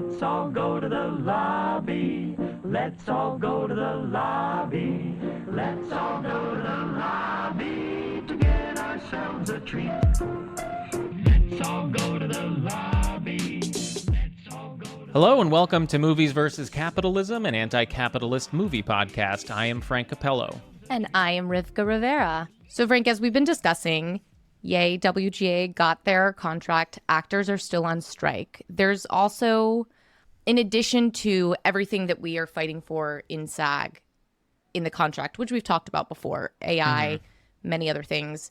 Let's all go to the lobby. Let's all go to the lobby. Let's all go to the lobby to get ourselves a treat. Let's all go to the lobby. Let's all go to... Hello and welcome to Movies vs. Capitalism, an anti-capitalist movie podcast. I am Frank Capello. And I am Rivka Rivera. So Frank, as we've been discussing, yay, WGA got their contract. Actors are still on strike. There's also, in addition to everything that we are fighting for in SAG, in the contract, which we've talked about before, AI, many other things,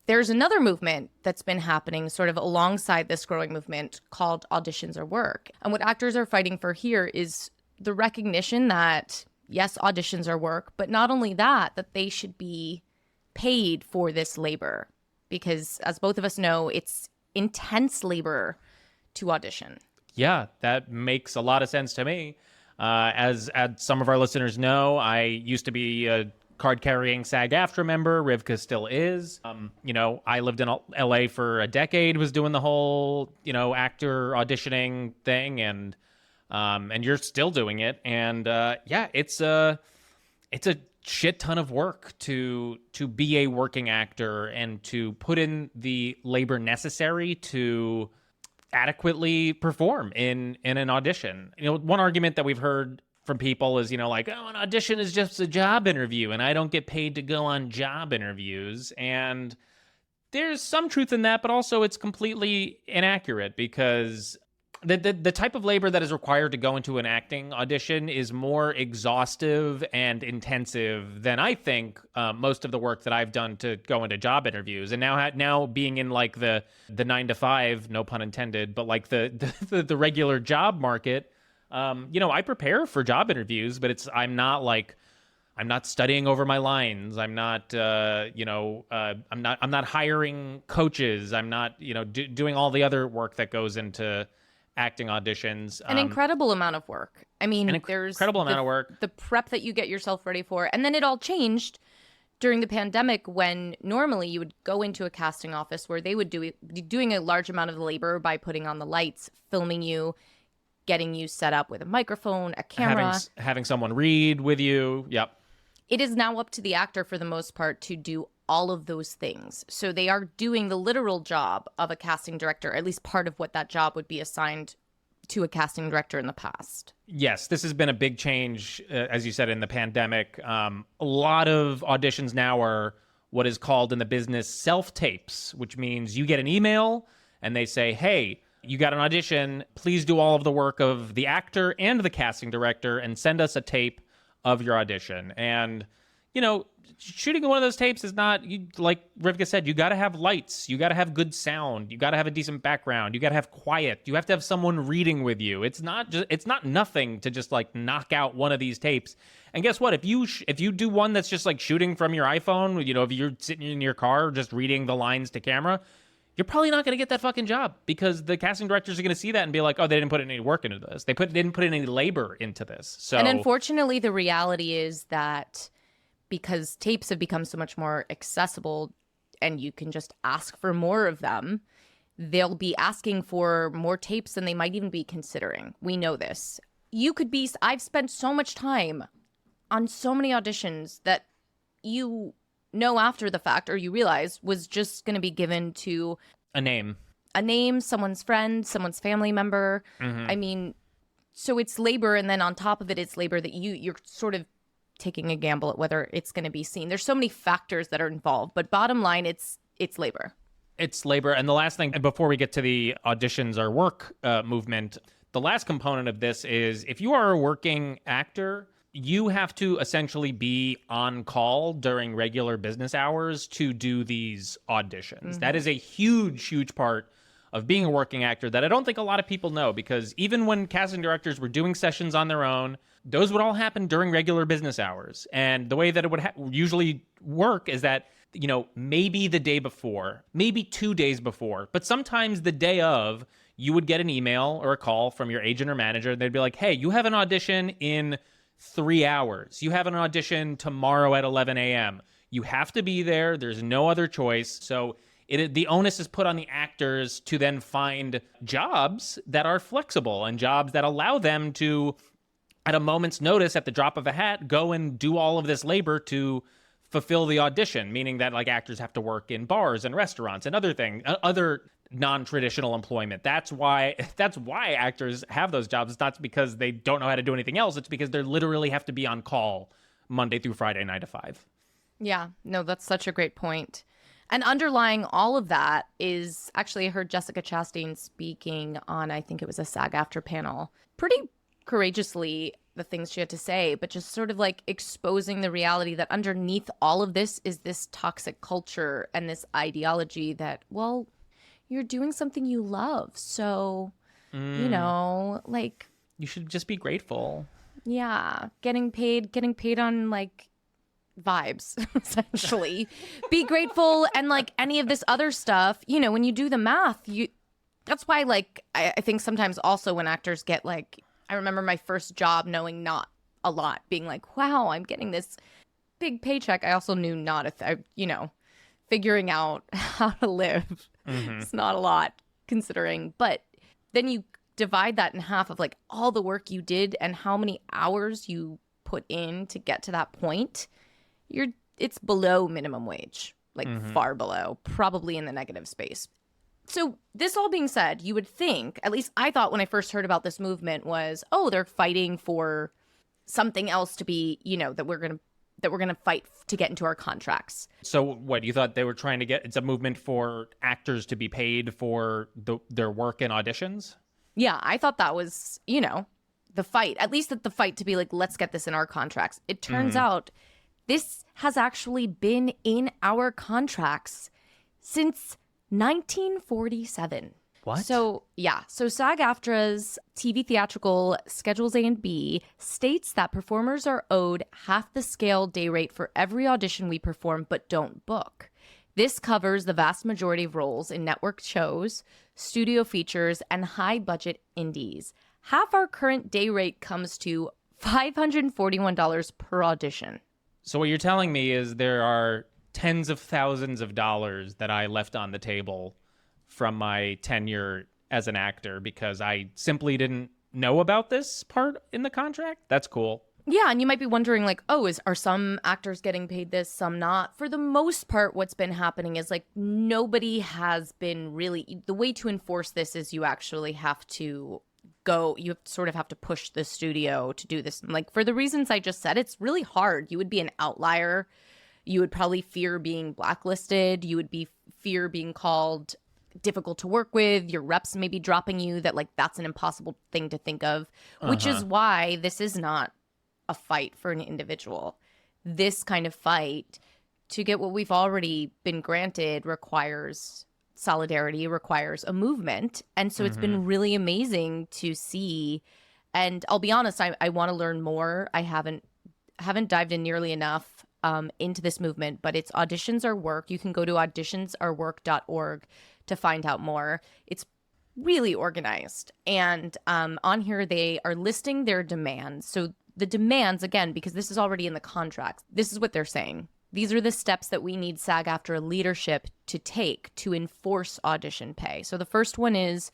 there's another movement that's been happening sort of alongside this growing movement called auditions or work. And what actors are fighting for here is the recognition that, yes, auditions are work, but not only that, that they should be paid for this labor. Because as both of us know, it's intense labor to audition. Yeah, that makes a lot of sense to me. As some of our listeners know, I used to be a card-carrying SAG-AFTRA member. Rivka still is. I lived in LA for a decade, was doing the whole, actor auditioning thing, and you're still doing it. And it's a shit ton of work to be a working actor and to put in the labor necessary to adequately perform in an audition. One argument that we've heard from people is, an audition is just a job interview and I don't get paid to go on job interviews. And there's some truth in that, but also it's completely inaccurate because the type of labor that is required to go into an acting audition is more exhaustive and intensive than I think most of the work that I've done to go into job interviews. And now being in like the 9 to 5, no pun intended, but like the regular job market, I prepare for job interviews, but I'm not studying over my lines. I'm not, I'm not hiring coaches. I'm not, doing all the other work that goes into acting auditions. An incredible amount of work. I mean, there's incredible amount of work. The prep that you get yourself ready for. And then it all changed during the pandemic when normally you would go into a casting office where they would be doing a large amount of the labor by putting on the lights, filming you, getting you set up with a microphone, a camera. Having someone read with you. Yep. It is now up to the actor for the most part to do all of those things. So they are doing the literal job of a casting director, at least part of what that job would be assigned to a casting director in the past. Yes, this has been a big change, as you said, in the pandemic. A lot of auditions now are what is called in the business self-tapes, which means you get an email and they say, hey, you got an audition, please do all of the work of the actor and the casting director and send us a tape of your audition. And, shooting one of those tapes is not, like Rivka said, you got to have lights, you got to have good sound, you got to have a decent background, you got to have quiet, you have to have someone reading with you. It's not nothing to just like knock out one of these tapes. And guess what? If you do one that's just like shooting from your iPhone, if you're sitting in your car just reading the lines to camera, you're probably not going to get that fucking job because the casting directors are going to see that and be like, oh, they didn't put any work into this. They didn't put any labor into this. So, and unfortunately, the reality is that because tapes have become so much more accessible and you can just ask for more of them, they'll be asking for more tapes than they might even be considering. We know this. I've spent so much time on so many auditions that after the fact, or you realize, was just going to be given to a name, someone's friend, someone's family member. I mean, so it's labor, and then on top of it, it's labor that you're sort of taking a gamble at whether it's going to be seen. There's so many factors that are involved, but bottom line, it's labor. It's labor. And the last thing, before we get to the auditions or work movement, the last component of this is if you are a working actor, you have to essentially be on call during regular business hours to do these auditions. That is a huge, huge part of being a working actor that I don't think a lot of people know, because even when casting directors were doing sessions on their own, those would all happen during regular business hours. And the way that it would usually work is that, maybe the day before, maybe 2 days before, but sometimes the day of, you would get an email or a call from your agent or manager. They'd be like, hey, you have an audition in 3 hours. You have an audition tomorrow at 11 a.m. You have to be there. There's no other choice. So the onus is put on the actors to then find jobs that are flexible and jobs that allow them to, at a moment's notice, at the drop of a hat, go and do all of this labor to fulfill the audition, meaning that like actors have to work in bars and restaurants and other non-traditional employment. That's why actors have those jobs. It's not because they don't know how to do anything else. It's because they literally have to be on call Monday through Friday, 9 to 5. Yeah, no, that's such a great point. And underlying all of that is actually, I heard Jessica Chastain speaking on, I think it was a SAG-AFTRA panel, pretty courageously, the things she had to say, but just sort of like exposing the reality that underneath all of this is this toxic culture and this ideology that, well, you're doing something you love. So, you know, like, you should just be grateful. Yeah, getting paid on like vibes, essentially. Be grateful, and like any of this other stuff, you know, when you do the math, that's why like I think sometimes also when actors get like, I remember my first job knowing not a lot, being like, wow, I'm getting this big paycheck. I also knew not figuring out how to live. It's not a lot considering, but then you divide that in half of like all the work you did and how many hours you put in to get to that point. It's below minimum wage, like far below, probably in the negative space. So this all being said, you would think, at least I thought when I first heard about this movement was, oh, they're fighting for something else to be, you know, that we're going to fight to get into our contracts. So what, you thought they were trying to get, it's a movement for actors to be paid for their work in auditions? Yeah, I thought that was, you know, the fight, at least the fight to be like, let's get this in our contracts. It turns out this has actually been in our contracts since 1947. What? So, yeah. So SAG-AFTRA's TV theatrical Schedules A and B states that performers are owed half the scale day rate for every audition we perform but don't book. This covers the vast majority of roles in network shows, studio features, and high-budget indies. Half our current day rate comes to $541 per audition. So what you're telling me is there are tens of thousands of dollars that I left on the table from my tenure as an actor because I simply didn't know about this part in the contract? That's cool. Yeah, and you might be wondering, like, oh, are some actors getting paid this, some not? For the most part, what's been happening is, like, nobody has been really... The way to enforce this is you actually have to you sort of have to push the studio to do this. Like, for the reasons I just said, it's really hard. You would be an outlier. You would probably fear being blacklisted. You would fear being called difficult to work with. Your reps may be dropping you, that, like, that's an impossible thing to think of, which is why this is not a fight for an individual. This kind of fight to get what we've already been granted requires solidarity, requires a movement. And so it's been really amazing to see. And I'll be honest, I want to learn more. I haven't dived in nearly enough into this movement, but it's Auditions Are Work. You can go to auditionsarework.org to find out more. It's really organized. And on here, they are listing their demands. So the demands, again, because this is already in the contract, this is what they're saying. These are the steps that we need SAG-AFTRA leadership to take to enforce audition pay. So the first one is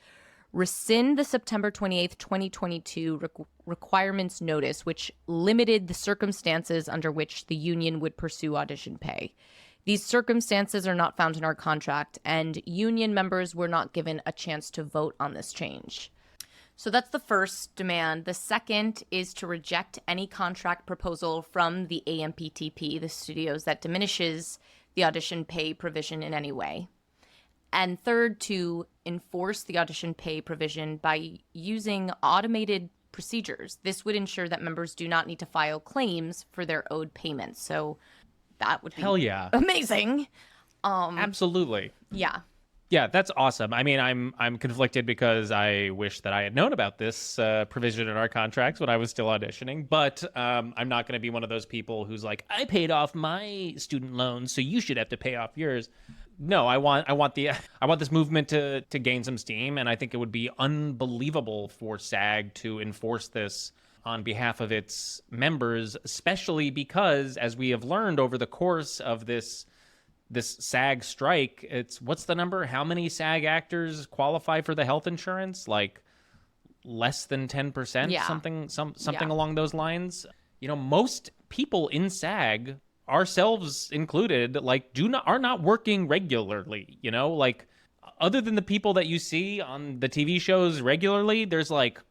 rescind the September 28th, 2022 requirements notice, which limited the circumstances under which the union would pursue audition pay. These circumstances are not found in our contract, and union members were not given a chance to vote on this change. So that's the first demand. The second is to reject any contract proposal from the AMPTP, the studios, that diminishes the audition pay provision in any way. And third, to enforce the audition pay provision by using automated procedures. This would ensure that members do not need to file claims for their owed payments. So that would be hell yeah, amazing. Absolutely. Yeah. Yeah, that's awesome. I mean, I'm conflicted because I wish that I had known about this provision in our contracts when I was still auditioning. But I'm not going to be one of those people who's like, I paid off my student loans, so you should have to pay off yours. No, I want this movement to gain some steam, and I think it would be unbelievable for SAG to enforce this on behalf of its members, especially because, as we have learned over the course of this this SAG strike, it's what's the number? How many SAG actors qualify for the health insurance? Like less than 10%, Yeah. something along those lines. You know, most people in SAG, ourselves included, like are not working regularly, you know? Like other than the people that you see on the TV shows regularly, there's like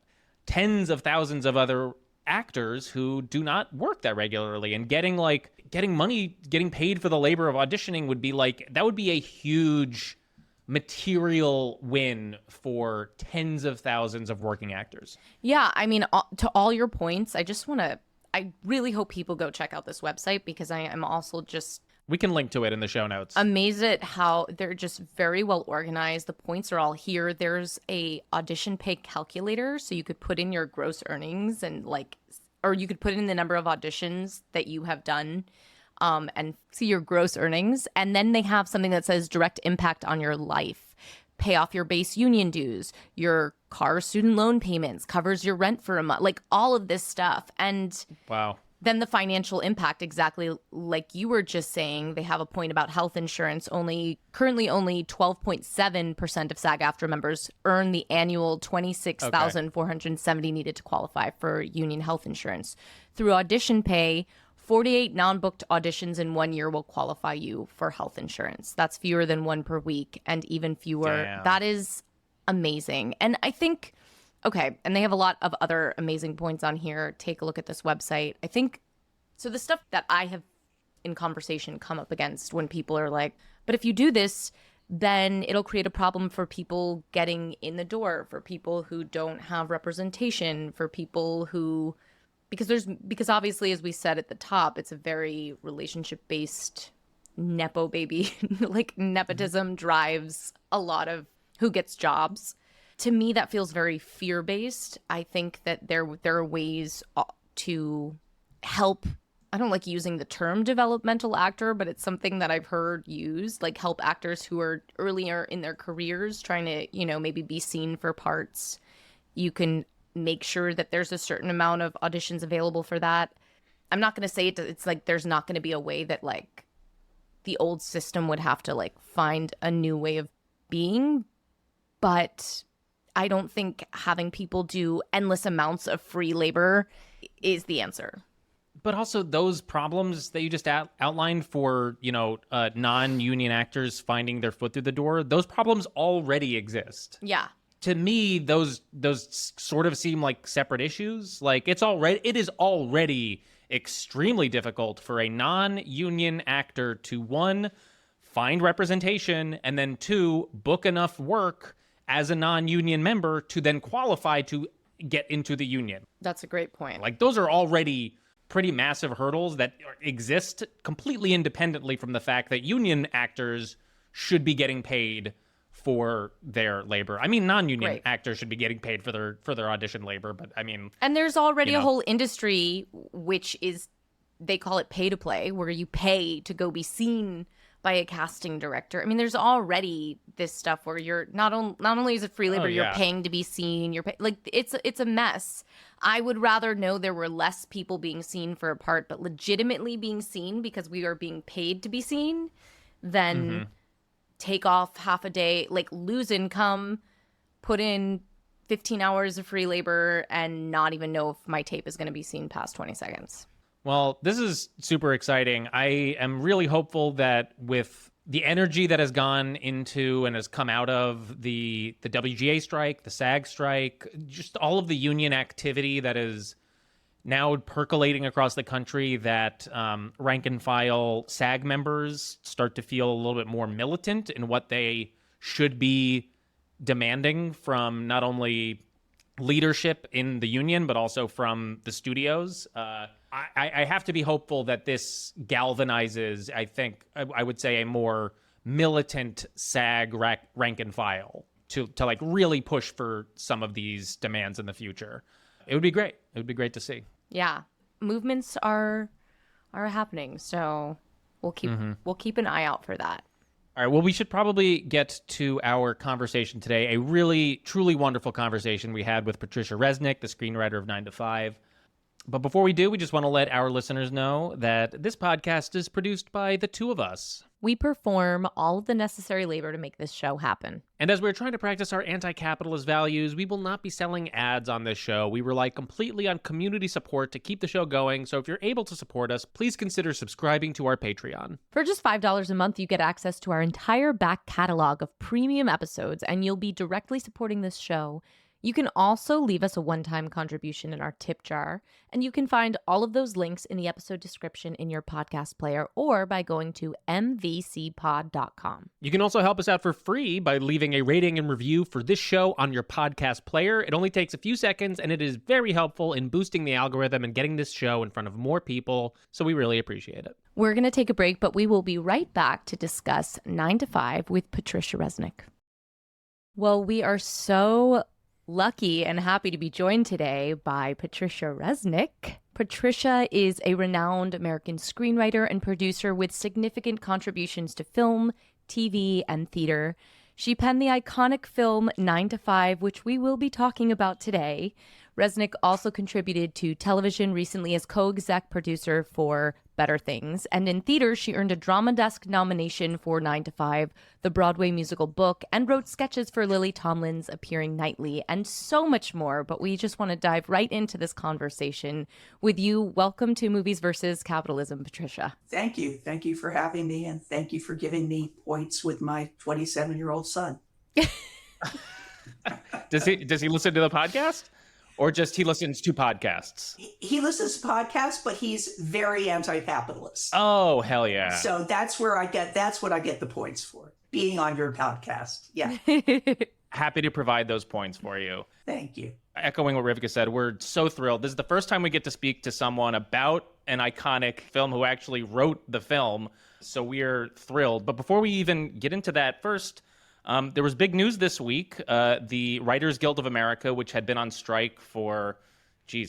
tens of thousands of other actors who do not work that regularly, and getting money, getting paid for the labor of auditioning would be like, that would be a huge material win for tens of thousands of working actors. Yeah, I mean, to all your points, I really hope people go check out this website, because I am also just We can link to it in the show notes. amazed at how they're just very well organized. The points are all here. There's a audition pay calculator, so you could put in your gross earnings or you could put in the number of auditions that you have done, and see your gross earnings. And then they have something that says direct impact on your life. Pay off your base union dues, your car student loan payments, covers your rent for a month, like all of this stuff. And Wow. then the financial impact, exactly like you were just saying, they have a point about health insurance. Currently only 12.7% of SAG-AFTRA members earn the annual $26,470 needed to qualify for union health insurance. Through audition pay, 48 non-booked auditions in 1 year will qualify you for health insurance. That's fewer than one per week, and even fewer. Damn. That is amazing. And I think, okay, and they have a lot of other amazing points on here. Take a look at this website. I think, so the stuff that I have in conversation come up against when people are like, but if you do this, then it'll create a problem for people getting in the door, for people who don't have representation, for people who, because obviously, as we said at the top, it's a very relationship-based nepo baby. Like nepotism drives a lot of who gets jobs. To me, that feels very fear-based. I think that there are ways to help. I don't like using the term developmental actor, but it's something that I've heard used, like help actors who are earlier in their careers trying to, maybe be seen for parts. You can make sure that there's a certain amount of auditions available for that. I'm not going to say it's like there's not going to be a way that like the old system would have to like find a new way of being, but I don't think having people do endless amounts of free labor is the answer. But also those problems that you just outlined for, non-union actors finding their foot through the door, those problems already exist. Yeah. To me, those sort of seem like separate issues. Like it is already extremely difficult for a non-union actor to, one, find representation, and then two, book enough work as a non-union member to then qualify to get into the union. That's a great point. Like those are already pretty massive hurdles that exist completely independently from the fact that union actors should be getting paid for their labor. I mean, non-union actors should be getting paid for their audition labor, but I mean... And there's already a whole industry, which is, they call it pay to play, where you pay to go be seen by a casting director. I mean, there's already this stuff where you're not only is it free labor, you're paying to be seen. It's a mess. I would rather know there were less people being seen for a part, but legitimately being seen because we are being paid to be seen, than take off half a day, like lose income, put in 15 hours of free labor, and not even know if my tape is going to be seen past 20 seconds. Well, this is super exciting. I am really hopeful that with the energy that has gone into and has come out of the WGA strike, the SAG strike, just all of the union activity that is now percolating across the country, that rank and file SAG members start to feel a little bit more militant in what they should be demanding from not only leadership in the union, but also from the studios. I have to be hopeful that this galvanizes, I would say, a more militant SAG rank and file to like really push for some of these demands in the future. It would be great. It would be great to see. Yeah, movements are happening, so we'll keep an eye out for that. All right, well, we should probably get to our conversation today, a really, truly wonderful conversation we had with Patricia Resnick, the screenwriter of 9 to 5. But before we do, we just want to let our listeners know that this podcast is produced by the two of us. We perform all of the necessary labor to make this show happen. And as we're trying to practice our anti-capitalist values, we will not be selling ads on this show. We rely completely on community support to keep the show going. So if you're able to support us, please consider subscribing to our Patreon. For just $5 a month, you get access to our entire back catalog of premium episodes, and you'll be directly supporting this show. You can also leave us a one-time contribution in our tip jar, and you can find all of those links in the episode description in your podcast player or by going to mvcpod.com. You can also help us out for free by leaving a rating and review for this show on your podcast player. It only takes a few seconds, and it is very helpful in boosting the algorithm and getting this show in front of more people, so we really appreciate it. We're going to take a break, but we will be right back to discuss 9 to 5 with Patricia Resnick. Well, we are so lucky and happy to be joined today by Patricia Resnick. Patricia is a renowned American screenwriter and producer with significant contributions to film, TV, and theater. She penned the iconic film 9 to 5, which we will be talking about today. Resnick also contributed to television recently as co-exec producer for Better Things. And in theater, she earned a Drama Desk nomination for 9 to 5, the Broadway musical Book, and wrote sketches for Lily Tomlin's Appearing Nightly, and so much more. But we just want to dive right into this conversation with you. Welcome to Movies versus Capitalism, Patricia. Thank you. Thank you for having me, and thank you for giving me points with my 27-year-old son. Does he listen to the podcast? Or just he listens to podcasts? He listens to podcasts, but he's very anti-capitalist. Oh, hell yeah. So that's what I get the points for, being on your podcast. Yeah. Happy to provide those points for you. Thank you. Echoing what Rivka said, we're so thrilled. This is the first time we get to speak to someone about an iconic film who actually wrote the film. So we're thrilled. But before we even get into that, first, there was big news this week. The Writers Guild of America, which had been on strike for,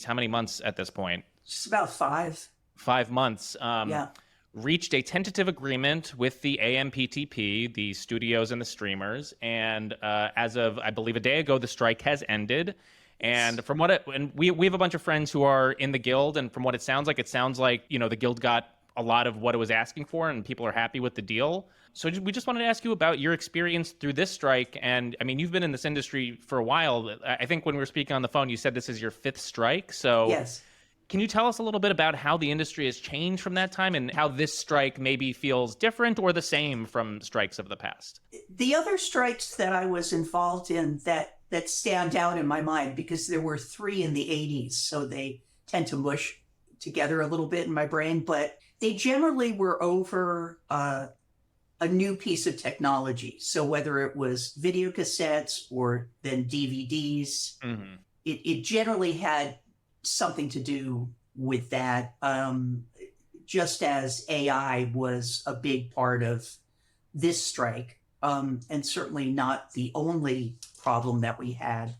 how many months at this point? Just about 5. 5 months. Yeah. Reached a tentative agreement with the AMPTP, the studios and the streamers. And as of, I believe, a day ago, the strike has ended. And from what we have a bunch of friends who are in the guild, and from what it sounds like, the guild got a lot of what it was asking for, and people are happy with the deal. So we just wanted to ask you about your experience through this strike. And I mean, you've been in this industry for a while. I think when we were speaking on the phone, you said this is your 5th strike. So yes. Can you tell us a little bit about how the industry has changed from that time and how this strike maybe feels different or the same from strikes of the past? The other strikes that I was involved in that stand out in my mind, because there were 3 in the 80s, so they tend to mush together a little bit in my brain, but they generally were over a new piece of technology. So whether it was video cassettes or then DVDs, mm-hmm. it generally had something to do with that. Just as AI was a big part of this strike, and certainly not the only problem that we had.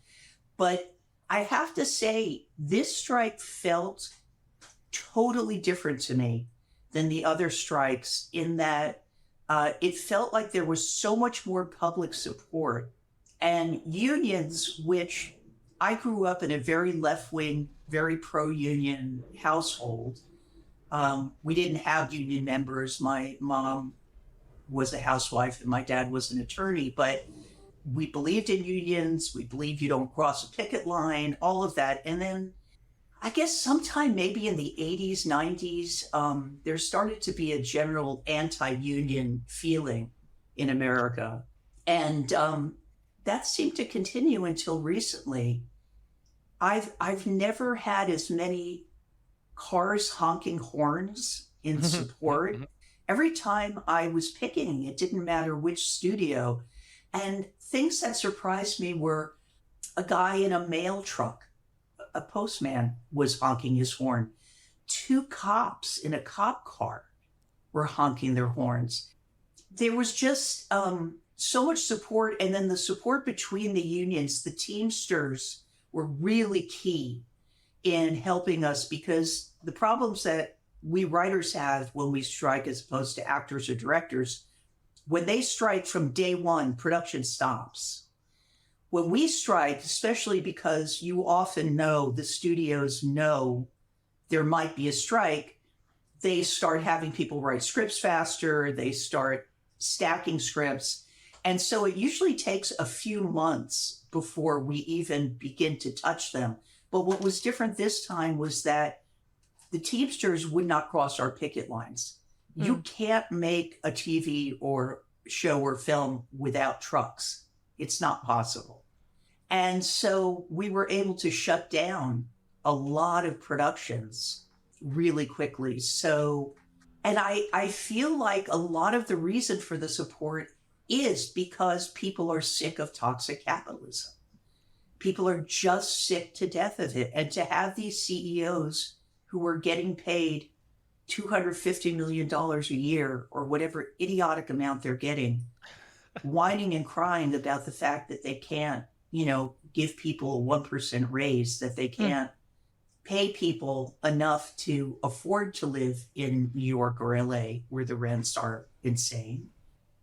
But I have to say, this strike felt totally different to me than the other strikes, in that it felt like there was so much more public support, and unions, which I grew up in a very left-wing, very pro-union household. We didn't have union members. My mom was a housewife and my dad was an attorney, but we believed in unions. We believed you don't cross a picket line, all of that. And then I guess sometime maybe in the 80s, 90s, there started to be a general anti-union feeling in America. And that seemed to continue until recently. I've never had as many cars honking horns in support. Every time I was picking, it didn't matter which studio. And things that surprised me were a guy in a mail truck, a postman, was honking his horn. 2 cops in a cop car were honking their horns. There was just so much support. And then the support between the unions, the Teamsters, were really key in helping us, because the problems that we writers have when we strike, as opposed to actors or directors, when they strike from day one, production stops. When we strike, especially because you often know, the studios know there might be a strike, they start having people write scripts faster, they start stacking scripts. And so it usually takes a few months before we even begin to touch them. But what was different this time was that the Teamsters would not cross our picket lines. You can't make a TV or show or film without trucks. It's not possible. And so we were able to shut down a lot of productions really quickly. So, and I feel like a lot of the reason for the support is because people are sick of toxic capitalism. People are just sick to death of it. And to have these CEOs who are getting paid $250 million a year or whatever idiotic amount they're getting, whining and crying about the fact that they can't, give people a 1% raise, that they can't pay people enough to afford to live in New York or LA where the rents are insane.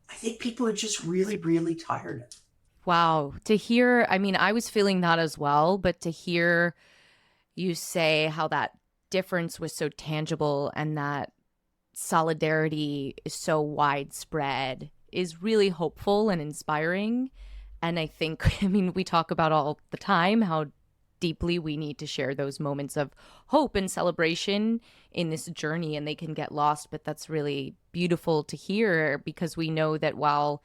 I think people are just really, really tired of it. Wow. To hear, I mean, I was feeling that as well, but to hear you say how that difference was so tangible and that solidarity is so widespread is really hopeful and inspiring. And I think, we talk about all the time how deeply we need to share those moments of hope and celebration in this journey, and they can get lost. But that's really beautiful to hear, because we know that while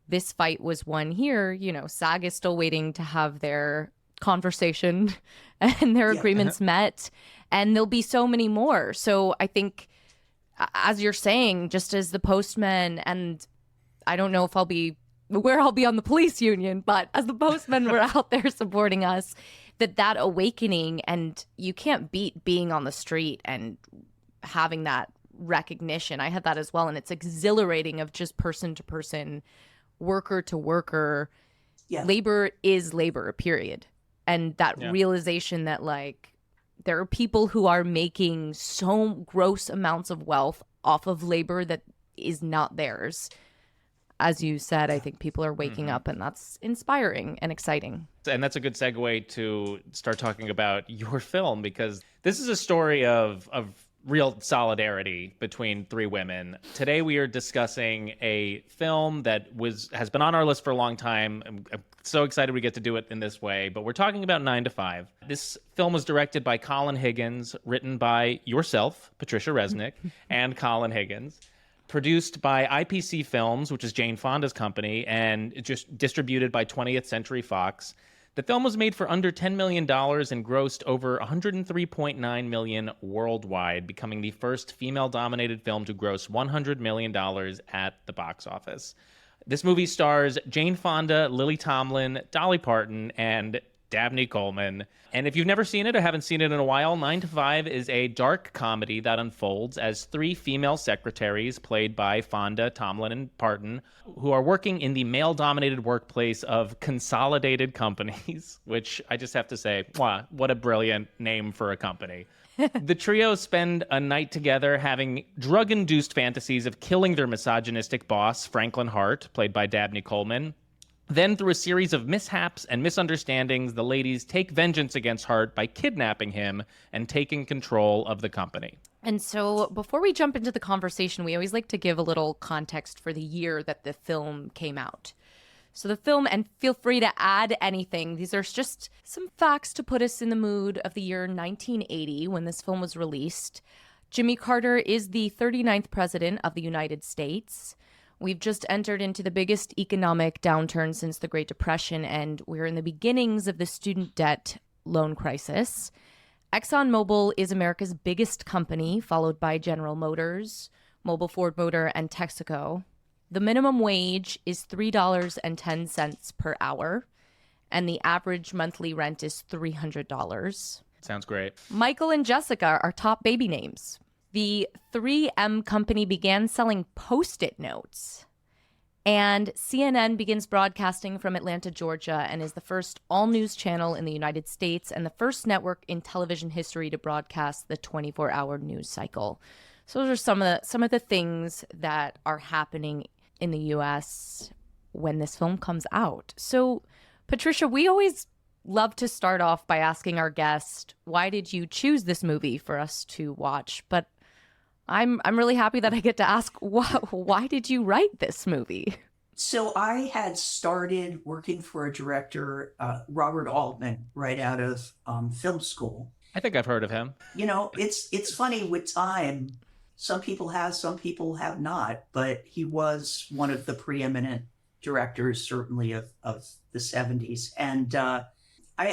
this fight was won here, SAG is still waiting to have their conversation and their agreements met, and there'll be so many more. So I think, as you're saying, just as the postmen, and I don't know if I'll be on the police union, but as the postmen were out there supporting us, that awakening, and you can't beat being on the street and having that recognition. I had that as well, and it's exhilarating of just person to person, worker to worker. Yeah. Labor is labor, period. And that realization that there are people who are making so gross amounts of wealth off of labor that is not theirs. As you said, I think people are waking up, and that's inspiring and exciting. And that's a good segue to start talking about your film, because this is a story of real solidarity between three women. Today we are discussing a film that has been on our list for a long time. I'm so excited we get to do it in this way, but we're talking about 9 to 5. This film was directed by Colin Higgins, written by yourself, Patricia Resnick, and Colin Higgins. Produced by IPC Films, which is Jane Fonda's company, and just distributed by 20th Century Fox. The film was made for under $10 million and grossed over $103.9 million worldwide, becoming the first female-dominated film to gross $100 million at the box office. This movie stars Jane Fonda, Lily Tomlin, Dolly Parton, and Dabney Coleman. And if you've never seen it or haven't seen it in a while, 9 to 5 is a dark comedy that unfolds as three female secretaries, played by Fonda, Tomlin, and Parton, who are working in the male-dominated workplace of Consolidated Companies, which I just have to say, wow, what a brilliant name for a company. The trio spend a night together having drug-induced fantasies of killing their misogynistic boss, Franklin Hart, played by Dabney Coleman. Then, through a series of mishaps and misunderstandings, the ladies take vengeance against Hart by kidnapping him and taking control of the company. And so, before we jump into the conversation, we always like to give a little context for the year that the film came out. So the film, and feel free to add anything, these are just some facts to put us in the mood of the year 1980 when this film was released. Jimmy Carter is the 39th president of the United States. We've just entered into the biggest economic downturn since the Great Depression, and we're in the beginnings of the student debt loan crisis. ExxonMobil is America's biggest company, followed by General Motors, Mobil Ford Motor, and Texaco. The minimum wage is $3.10 per hour, and the average monthly rent is $300. Sounds great. Michael and Jessica are top baby names. The 3M company began selling Post-it notes, and CNN begins broadcasting from Atlanta, Georgia, and is the first all-news channel in the United States and the first network in television history to broadcast the 24-hour news cycle. So those are some of the things that are happening in the U.S. when this film comes out. So, Patricia, we always love to start off by asking our guest, why did you choose this movie for us to watch? But I'm really happy that I get to ask, why did you write this movie? So I had started working for a director, Robert Altman, right out of film school. I think I've heard of him. You know, it's funny with time. Some people have, some people have not, but he was one of the preeminent directors, certainly of the 70s. And I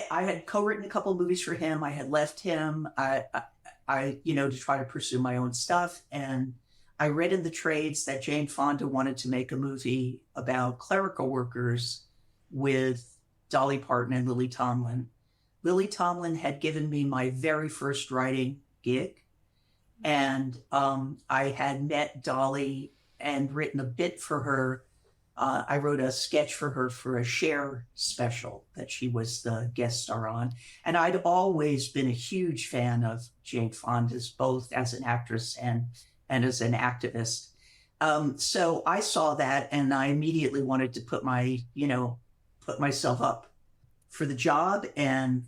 had co-written a couple of movies for him. I had left him, to try to pursue my own stuff. And I read in the trades that Jane Fonda wanted to make a movie about clerical workers with Dolly Parton and Lily Tomlin. Lily Tomlin had given me my very first writing gig. And I had met Dolly and written a bit for her. I wrote a sketch for her for a Cher special that she was the guest star on. And I'd always been a huge fan of Jane Fonda's, both as an actress and as an activist. So I saw that and I immediately wanted to put myself up for the job. And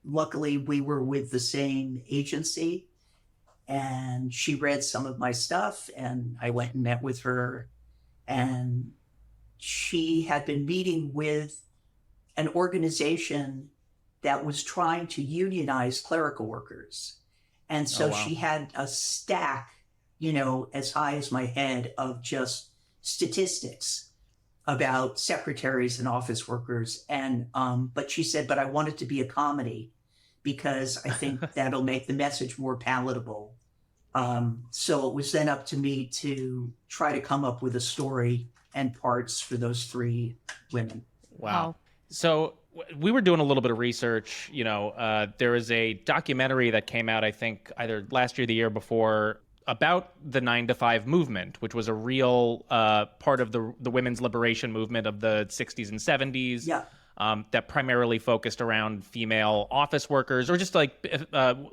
luckily we were with the same agency and she read some of my stuff and I went and met with her, and she had been meeting with an organization that was trying to unionize clerical workers. And so she had a stack, as high as my head of just statistics about secretaries and office workers. And, but she said, but I want it to be a comedy because I think that'll make the message more palatable. So it was then up to me to try to come up with a story and parts for those three women. Wow. So we were doing a little bit of research. There is a documentary that came out, I think, either last year or the year before, about the 9-to-5 movement, which was a real part of the women's liberation movement of the 60s and 70s. Yeah. That primarily focused around female office workers or just like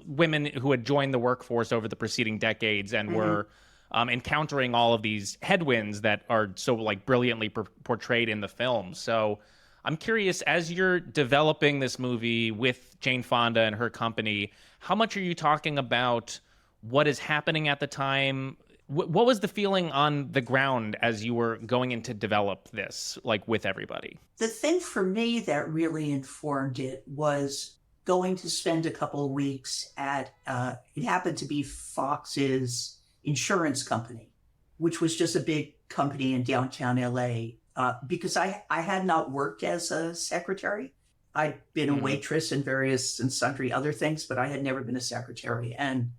women who had joined the workforce over the preceding decades and were encountering all of these headwinds that are so like brilliantly portrayed in the film. So I'm curious, as you're developing this movie with Jane Fonda and her company, how much are you talking about what is happening at the time? What was the feeling on the ground as you were going in to develop this, like with everybody? The thing for me that really informed it was going to spend a couple of weeks at, it happened to be Fox's insurance company, which was just a big company in downtown LA, because I had not worked as a secretary. I'd been a waitress and various and sundry other things, but I had never been a secretary. And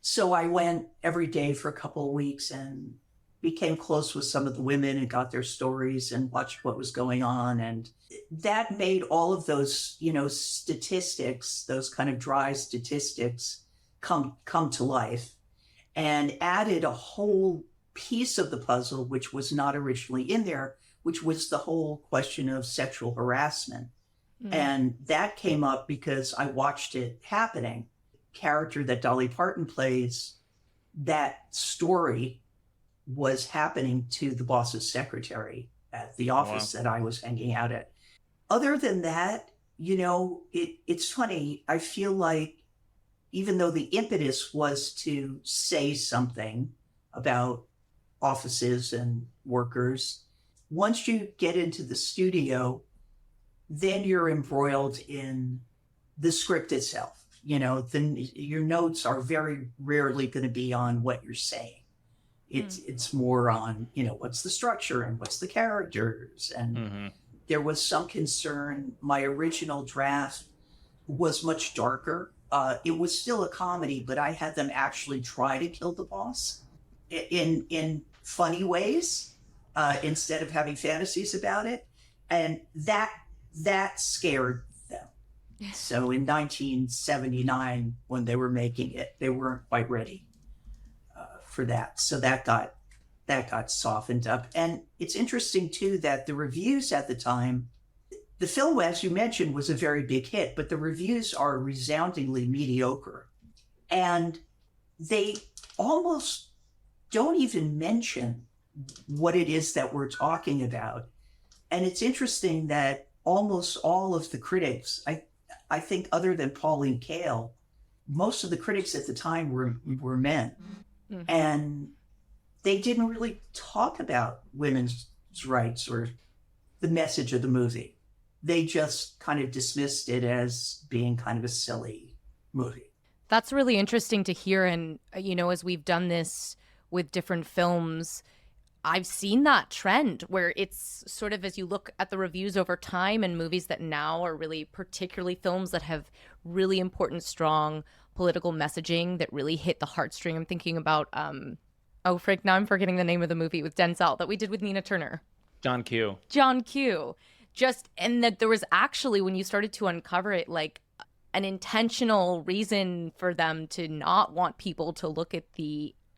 so I went every day for a couple of weeks and became close with some of the women and got their stories and watched what was going on. And that made all of those, statistics, those kind of dry statistics come to life, and added a whole piece of the puzzle, which was not originally in there, which was the whole question of sexual harassment. And that came up because I watched it happening. Character that Dolly Parton plays, that story was happening to the boss's secretary at the office that I was hanging out at. Other than that, it's funny. I feel like even though the impetus was to say something about offices and workers, once you get into the studio, then you're embroiled in the script itself. Then your notes are very rarely going to be on what you're saying. It's more on, what's the structure and what's the characters. And there was some concern. My original draft was much darker. It was still a comedy, but I had them actually try to kill the boss in funny ways instead of having fantasies about it. And that scared them. So in 1979, when they were making it, they weren't quite ready for that. So that got softened up. And it's interesting too that the reviews at the time, the film, as you mentioned, was a very big hit, but the reviews are resoundingly mediocre. And they almost don't even mention what it is that we're talking about. And it's interesting that almost all of the critics, I think other than Pauline Kael, most of the critics at the time were men. Mm-hmm. And they didn't really talk about women's rights or the message of the movie. They just kind of dismissed it as being kind of a silly movie. That's really interesting to hear. And, as we've done this with different films, I've seen that trend where it's sort of, as you look at the reviews over time and movies that now are really, particularly films that have really important, strong political messaging that really hit the heartstring. I'm thinking about, Frank, now I'm forgetting the name of the movie with Denzel that we did with Nina Turner. John Q. And that there was actually, when you started to uncover it, like an intentional reason for them to not want people to look at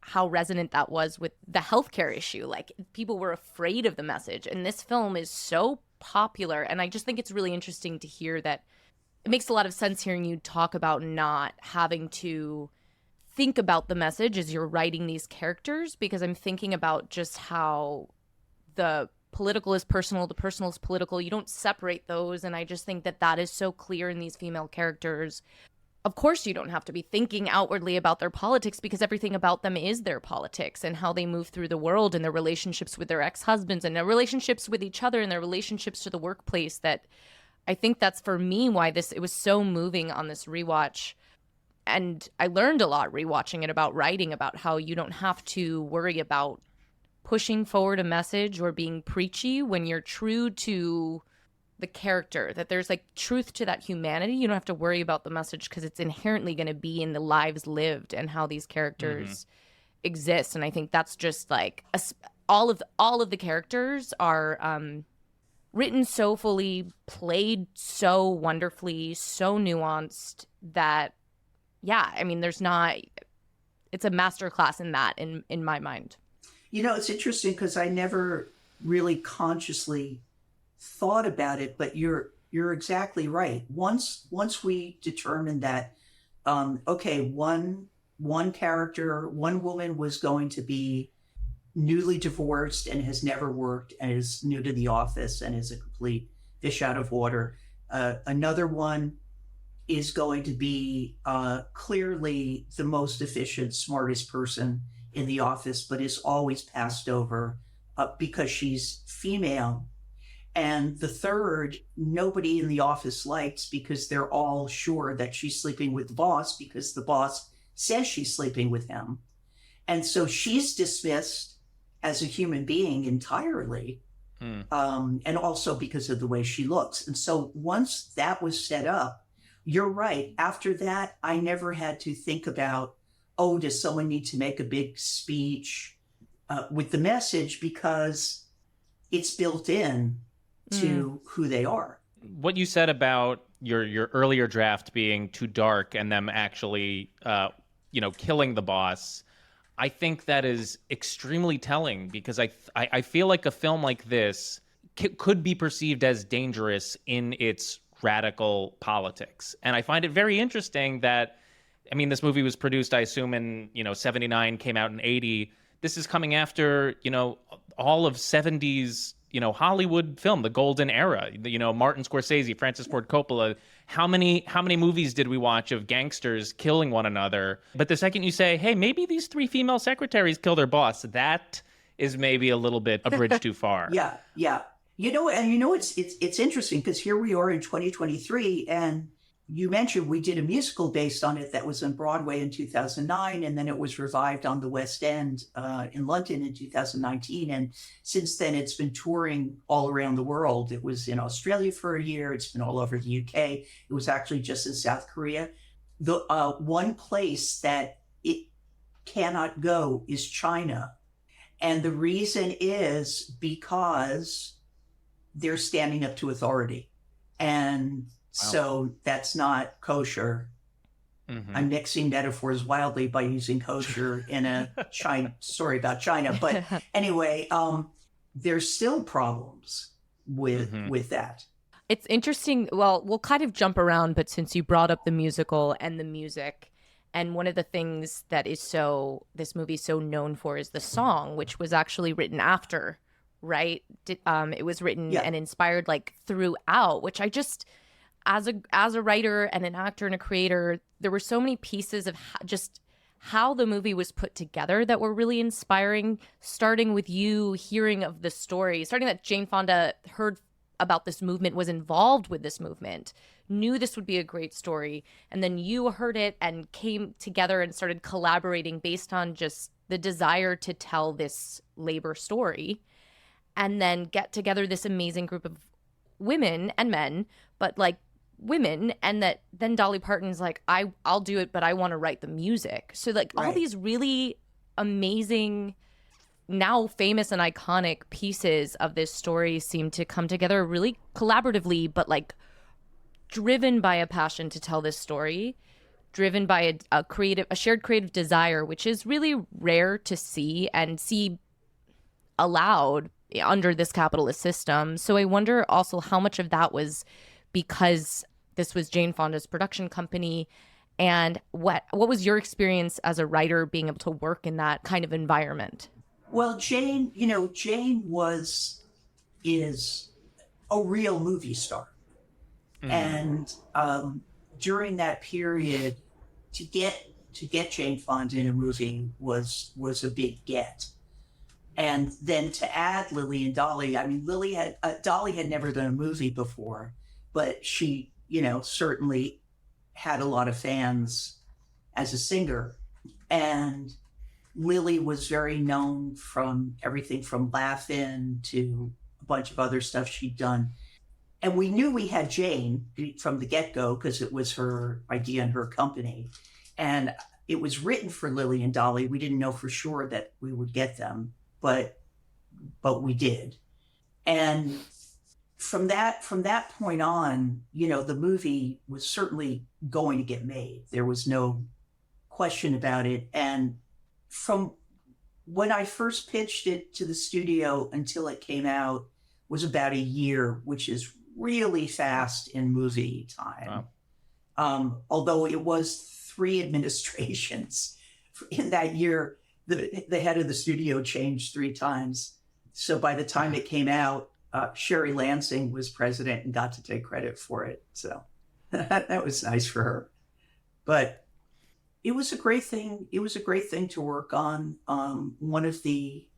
how resonant that was with the healthcare issue. Like, people were afraid of the message. And this film is so popular. And I just think it's really interesting to hear that. It makes a lot of sense hearing you talk about not having to think about the message as you're writing these characters, because I'm thinking about just how the political is personal, the personal is political. You don't separate those. And I just think that is so clear in these female characters. Of course, you don't have to be thinking outwardly about their politics, because everything about them is their politics and how they move through the world and their relationships with their ex-husbands and their relationships with each other and their relationships to the workplace. That I think that's, for me, why it was so moving on this rewatch. And I learned a lot rewatching it about writing, about how you don't have to worry about pushing forward a message or being preachy when you're true to the character, that there's like truth to that humanity. You don't have to worry about the message because it's inherently going to be in the lives lived and how these characters exist. And I think that's just like all of the characters are written so fully, played so wonderfully, so nuanced that, it's a masterclass in that in my mind. It's interesting because I never really consciously thought about it, but you're exactly right. Once we determined that, one character, one woman was going to be newly divorced and has never worked and is new to the office and is a complete fish out of water. Another one is going to be clearly the most efficient, smartest person in the office, but is always passed over because she's female. And the third, nobody in the office likes because they're all sure that she's sleeping with the boss because the boss says she's sleeping with him. And so she's dismissed as a human being entirely, and also because of the way she looks. And so once that was set up, you're right. After that, I never had to think about, does someone need to make a big speech with the message, because it's built in to who they are. What you said about your earlier draft being too dark and them actually, killing the boss, I think that is extremely telling, because I feel like a film like this could be perceived as dangerous in its radical politics. And I find it very interesting that, this movie was produced, I assume, in, 79, came out in 80. This is coming after, all of 70s, Hollywood film, the golden era, Martin Scorsese, Francis Ford Coppola. How many movies did we watch of gangsters killing one another? But the second you say, hey, maybe these 3 female secretaries killed their boss, that is maybe a little bit a bridge too far. Yeah. It's interesting because here we are in 2023, and you mentioned we did a musical based on it that was on Broadway in 2009, and then it was revived on the West End in London in 2019. And since then, it's been touring all around the world. It was in Australia for a year. It's been all over the UK. It was actually just in South Korea. The one place that it cannot go is China. And the reason is because they're standing up to authority. And so that's not kosher. Mm-hmm. I'm mixing metaphors wildly by using kosher in a story about China. But anyway, there's still problems with that. It's interesting. Well, we'll kind of jump around, but since you brought up the musical and the music, and one of the things that is this movie is so known for is the song, which was actually written after right? It was written Yeah. and inspired like throughout, which I just, as a writer and an actor and a creator, there were so many pieces of just how the movie was put together that were really inspiring, starting with you hearing of the story, starting that Jane Fonda heard about this movement, was involved with this movement, knew this would be a great story, and then you heard it and came together and started collaborating based on just the desire to tell this labor story, and then get together this amazing group of women and men, but like women, and that then Dolly Parton's like, I'll do it, but I want to write the music. So like all Right. these really amazing, now famous and iconic pieces of this story seem to come together really collaboratively, but like driven by a passion to tell this story, driven by a shared creative desire, which is really rare to see and see allowed under this capitalist system. So I wonder also how much of that was because this was Jane Fonda's production company, and what was your experience as a writer being able to work in that kind of environment? Well, Jane is a real movie star. And during that period, to get Jane Fonda in a movie was a big get. And then to add Lily and Dolly, I mean, Dolly had never done a movie before, but she, certainly had a lot of fans as a singer. And Lily was very known from everything from Laugh-In to a bunch of other stuff she'd done. And we knew we had Jane from the get-go because it was her idea and her company. And it was written for Lily and Dolly. We didn't know for sure that we would get them, but we did. And from that point on, the movie was certainly going to get made. There was no question about it. And from when I first pitched it to the studio until it came out was about a year, which is really fast in movie time. Wow. Although it was 3 administrations in that year, the head of the studio changed 3 times. So by the time it came out, Sherry Lansing was president and got to take credit for it. So that was nice for her. But it was a great thing. It was a great thing to work on. One of the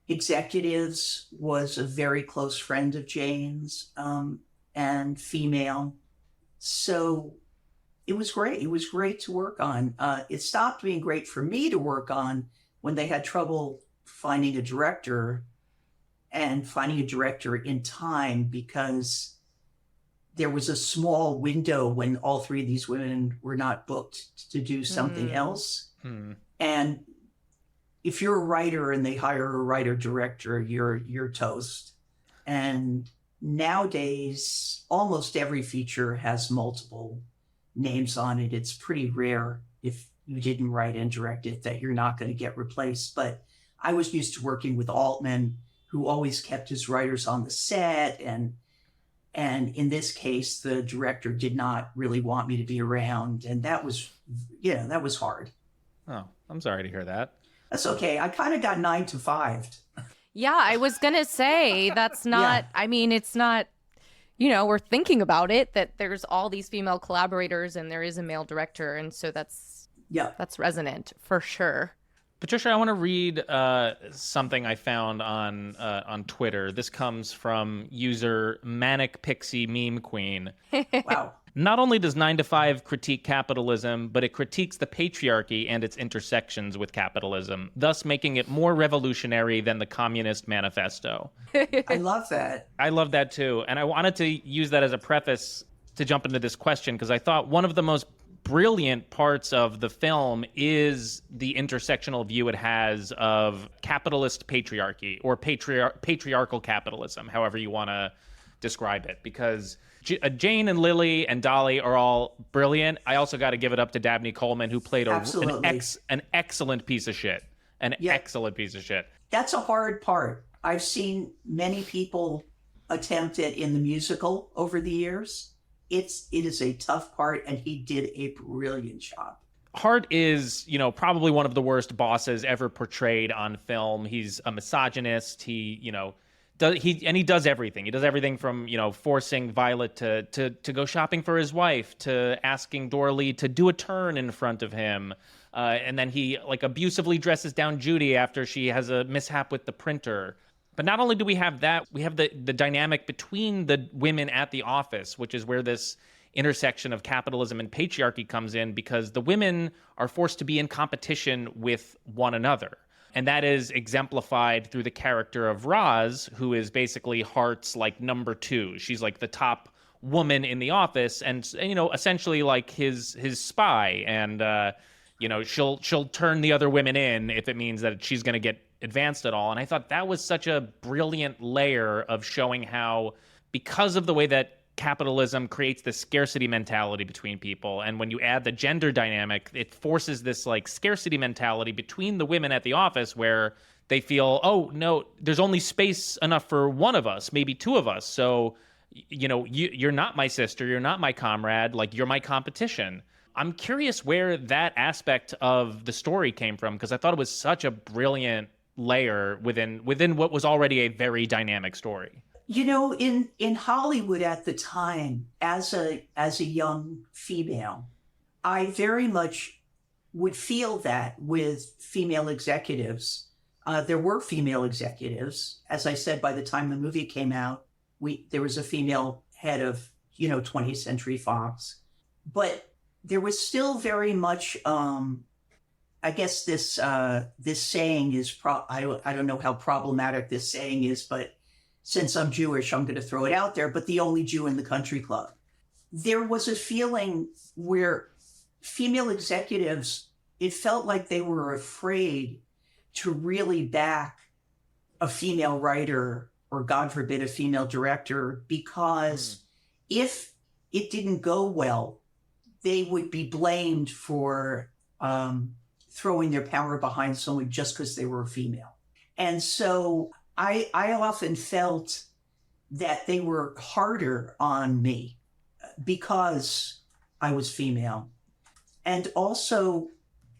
executives was a very close friend of Jane's, and female. So it was great. It was great to work on. It stopped being great for me to work on when they had trouble finding a director in time, because there was a small window when all 3 of these women were not booked to do something else. And if you're a writer and they hire a writer-director, you're toast. And nowadays, almost every feature has multiple names on it. It's pretty rare, if you didn't write and direct it, that you're not going to get replaced. But I was used to working with Altman, who always kept his writers on the set. And in this case, the director did not really want me to be around. And that was hard. Oh, I'm sorry to hear that. That's okay. I kind of got 9 to 5. Yeah, I was going to say that's not, I mean, it's not, we're thinking about it, that there's all these female collaborators and there is a male director. And so that's resonant for sure. Patricia, I want to read something I found on Twitter. This comes from user Manic Pixie Meme Queen. Wow. Not only does 9 to 5 critique capitalism, but it critiques the patriarchy and its intersections with capitalism, thus making it more revolutionary than the Communist Manifesto. I love that. I love that too. And I wanted to use that as a preface to jump into this question, because I thought one of the most brilliant parts of the film is the intersectional view it has of capitalist patriarchy, or patriarchal capitalism, however you want to describe it, because Jane and Lily and Dolly are all brilliant. I also got to give it up to Dabney Coleman, who played an excellent piece of shit. Excellent piece of shit. That's a hard part. I've seen many people attempt it in the musical over the years. It is a tough part, and he did a brilliant job. Hart is, probably one of the worst bosses ever portrayed on film. He's a misogynist. He does everything. He does everything from, forcing Violet to go shopping for his wife, to asking Dorley to do a turn in front of him. And then he abusively dresses down Judy after she has a mishap with the printer. But not only do we have that, we have the dynamic between the women at the office, which is where this intersection of capitalism and patriarchy comes in, because the women are forced to be in competition with one another. And that is exemplified through the character of Roz, who is basically Hart's number two. She's the top woman in the office, and essentially his spy. And she'll turn the other women in if it means that she's going to get advanced at all. And I thought that was such a brilliant layer of showing how, because of the way that capitalism creates this scarcity mentality between people, and when you add the gender dynamic, it forces this scarcity mentality between the women at the office, where they feel, oh no, there's only space enough for one of us, maybe two of us, so you're not my sister, you're not my comrade, you're my competition. I'm curious where that aspect of the story came from, because I thought it was such a brilliant layer within what was already a very dynamic story. In Hollywood at the time, as a young female, I very much would feel that with female executives. There were female executives. As I said, by the time the movie came out, there was a female head of 20th Century Fox. But there was still very much, I guess this saying is, I don't know how problematic this saying is, but since I'm Jewish, I'm going to throw it out there, but the only Jew in the country club. There was a feeling where female executives, it felt like they were afraid to really back a female writer, or God forbid, a female director, because if it didn't go well, they would be blamed for throwing their power behind someone just because they were a female. And so I often felt that they were harder on me because I was female. And also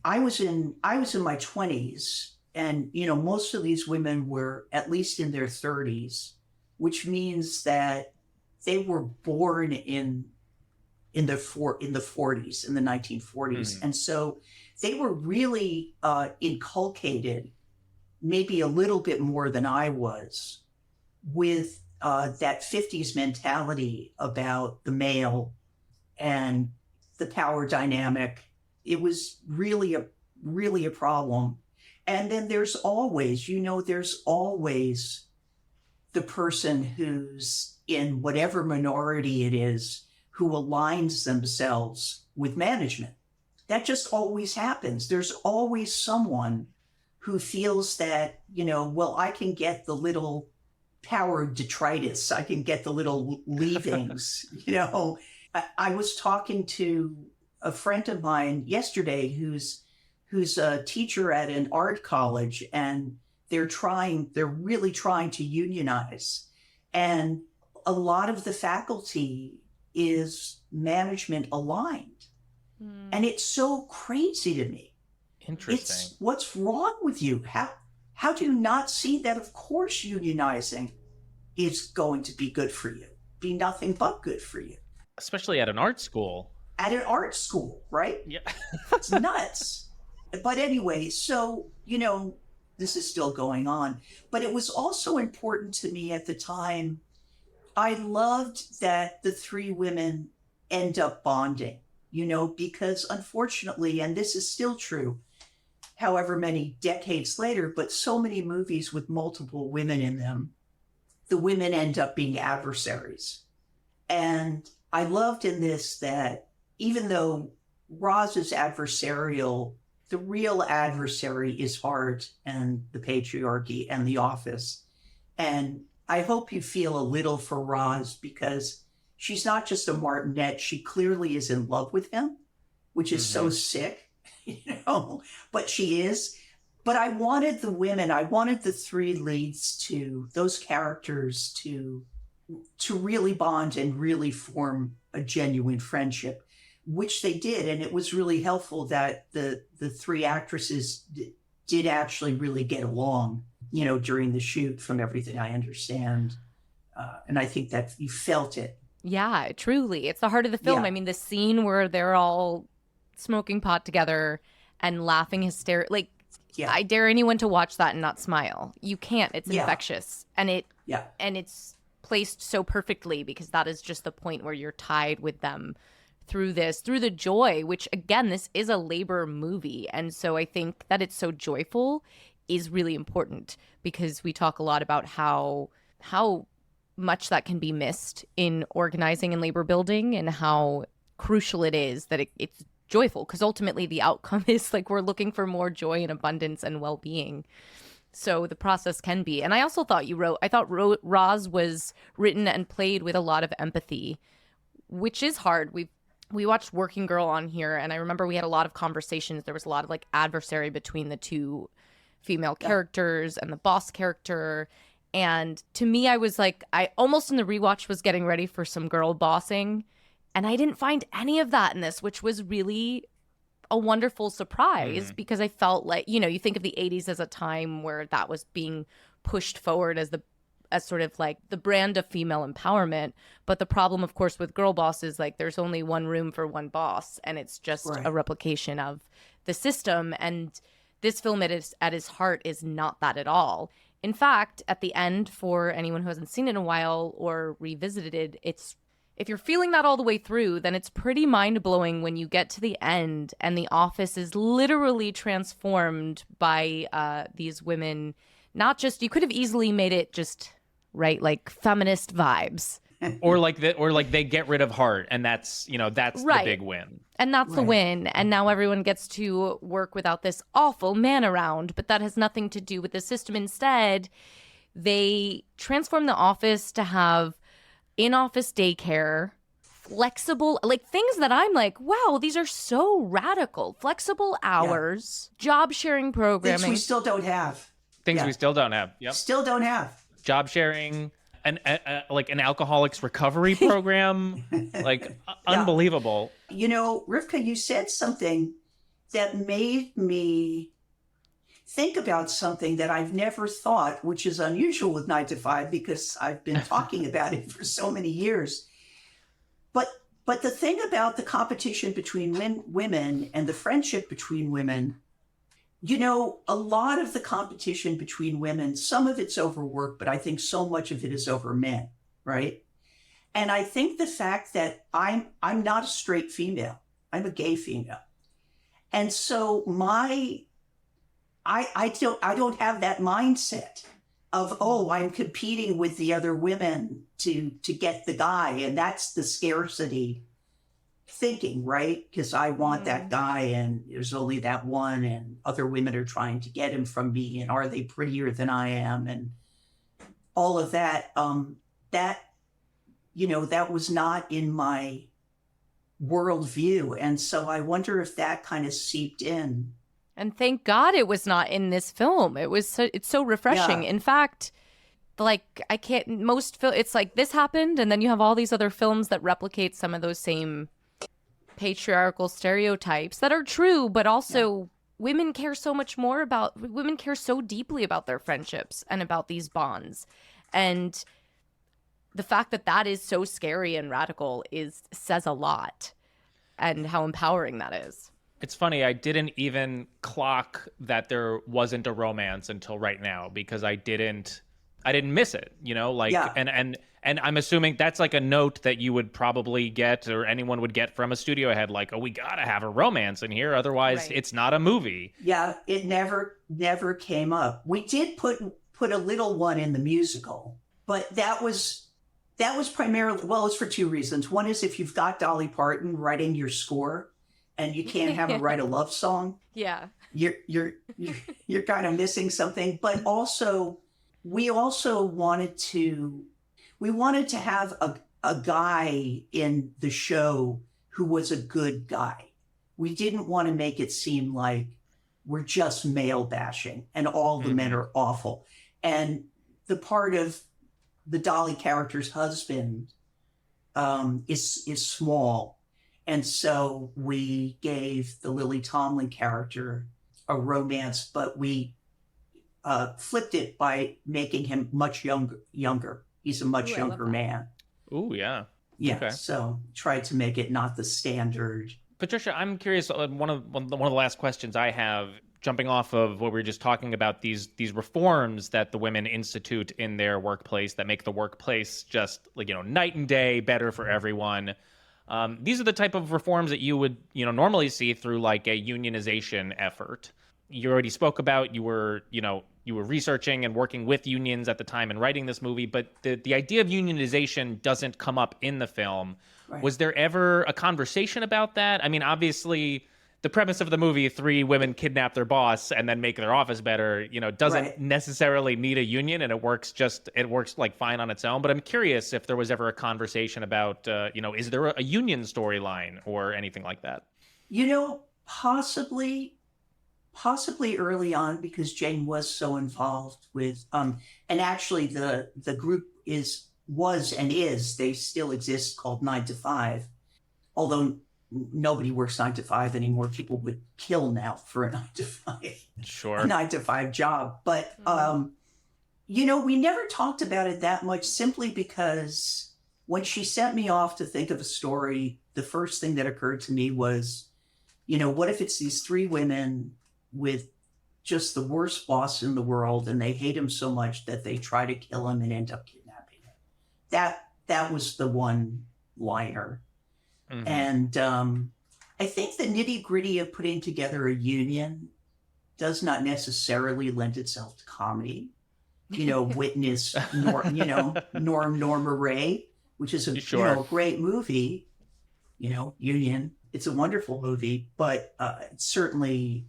I was in my 20s, and most of these women were at least in their 30s, which means that they were born in the 40s, in the 1940s. And so they were really inculcated, maybe a little bit more than I was, with that 50s mentality about the male and the power dynamic. It was really a problem. And then there's always the person who's in whatever minority it is, who aligns themselves with management. That just always happens. There's always someone who feels that, well, I can get the little power detritus. I can get the little leavings. I was talking to a friend of mine yesterday who's a teacher at an art college, and they're really trying to unionize. And a lot of the faculty is management aligned. And it's so crazy to me. Interesting. What's wrong with you? How do you not see that? Of course, unionizing is going to be good for you, be nothing but good for you. Especially at an art school. At an art school, right? Yeah. It's nuts. But anyway, so, this is still going on. But it was also important to me at the time. I loved that the three women end up bonding, because unfortunately, and this is still true, however many decades later, but so many movies with multiple women in them, the women end up being adversaries. And I loved in this that even though Roz is adversarial, the real adversary is Hart and the patriarchy and the office. And I hope you feel a little for Roz, because she's not just a martinet. She clearly is in love with him, which is so sick, but she is. But I wanted the three leads those characters to really bond and really form a genuine friendship, which they did. And it was really helpful that the three actresses did actually really get along, during the shoot, from everything I understand. And I think that you felt it. Yeah, truly. It's the heart of the film. Yeah. I mean, the scene where they're all smoking pot together and laughing hysterically. Like, Yeah. I dare anyone to watch that and not smile. You can't. It's Yeah. infectious. And it's placed so perfectly, because that is just the point where you're tied with them through the joy, which, again, this is a labor movie. And so I think that it's so joyful is really important, because we talk a lot about how much that can be missed in organizing and labor building, and how crucial it is that it's joyful, because ultimately the outcome is like we're looking for more joy and abundance and well-being. So the process can be. And I also thought Roz was written and played with a lot of empathy, which is hard. We watched Working Girl on here, and I remember we had a lot of conversations. There was a lot of like adversary between the two female characters and the boss character. And to me, I was like, I almost in the rewatch was getting ready for some girl bossing, and I didn't find any of that in this, which was really a wonderful surprise, because I felt like, you think of the 80s as a time where that was being pushed forward as sort of like the brand of female empowerment. But the problem, of course, with girl boss is like there's only one room for one boss, and it's just a replication of the system. And this film at its heart is not that at all. In fact, at the end, for anyone who hasn't seen it in a while or revisited it, if you're feeling that all the way through, then it's pretty mind-blowing when you get to the end and the office is literally transformed by these women. Not just, you could have easily made it just, right, like feminist vibes. or they get rid of Hart, and that's the big win. And that's the win. And now everyone gets to work without this awful man around. But that has nothing to do with the system. Instead, they transform the office to have in-office daycare, flexible, like things that I'm like, wow, these are so radical. Flexible hours, job sharing programming. Things we still don't have. We still don't have. Yep. Still don't have. Job sharing, like an alcoholics recovery program, unbelievable. Rivka, you said something that made me think about something that I've never thought, which is unusual with 9 to 5, because I've been talking about it for so many years. But the thing about the competition between women and the friendship between women, a lot of the competition between women, some of it's over work, but I think so much of it is over men, right? And I think the fact that I'm not a straight female, I'm a gay female. And so I don't have that mindset of, I'm competing with the other women to get the guy. And that's the scarcity thinking, right? Because I want that guy, and there's only that one, and other women are trying to get him from me, and are they prettier than I am? And all of that, that was not in my worldview. And so I wonder if that kind of seeped in. And thank God it was not in this film. It's so refreshing. Yeah. In fact, like it's like this happened, and then you have all these other films that replicate some of those same patriarchal stereotypes that are true, but also women care so deeply about their friendships and about these bonds. And the fact that is so scary and radical says a lot, and how empowering that is. It's funny, I didn't even clock that there wasn't a romance until right now, because I didn't miss it, and I'm assuming that's like a note that you would probably get, or anyone would get from a studio head, like, we gotta have a romance in here, otherwise it's not a movie. Yeah, it never came up. We did put a little one in the musical, but that was primarily, it's for two reasons. One is if you've got Dolly Parton writing your score, and you can't have her write a love song. Yeah. You're kind of missing something. But also, we wanted to have a guy in the show who was a good guy. We didn't want to make it seem like we're just male bashing and all the men are awful. And the part of the Dolly character's husband is small. And so we gave the Lily Tomlin character a romance, but we flipped it by making him much younger. He's a much younger man. Ooh, yeah. Yeah, Okay. so tried to make it not the standard. Patricia, I'm curious. One of the last questions I have, jumping off of what we were just talking about, these reforms that the women institute in their workplace that make the workplace just like, night and day better for everyone. These are the type of reforms that you would normally see through like a unionization effort. You already spoke about you were researching and working with unions at the time and writing this movie, but the idea of unionization doesn't come up in the film. Right. Was there ever a conversation about that? I mean, obviously, the premise of the movie, 3 women kidnap their boss and then make their office better, doesn't necessarily need a union, and it works like fine on its own. But I'm curious if there was ever a conversation about, is there a union storyline or anything like that? Possibly early on, because Jane was so involved with, and actually the group was and is, they still exist, called 9 to 5, although nobody works 9 to 5 anymore. People would kill now for a 9 to 5, sure, a 9 to 5 job. But, we never talked about it that much, simply because when she sent me off to think of a story, the first thing that occurred to me was, what if it's these 3 women with just the worst boss in the world, and they hate him so much that they try to kill him and end up kidnapping him? That was the one liner. Mm-hmm. And I think the nitty gritty of putting together a union does not necessarily lend itself to comedy. Witness Norma Ray, which is a great movie. Union. It's a wonderful movie, but it's certainly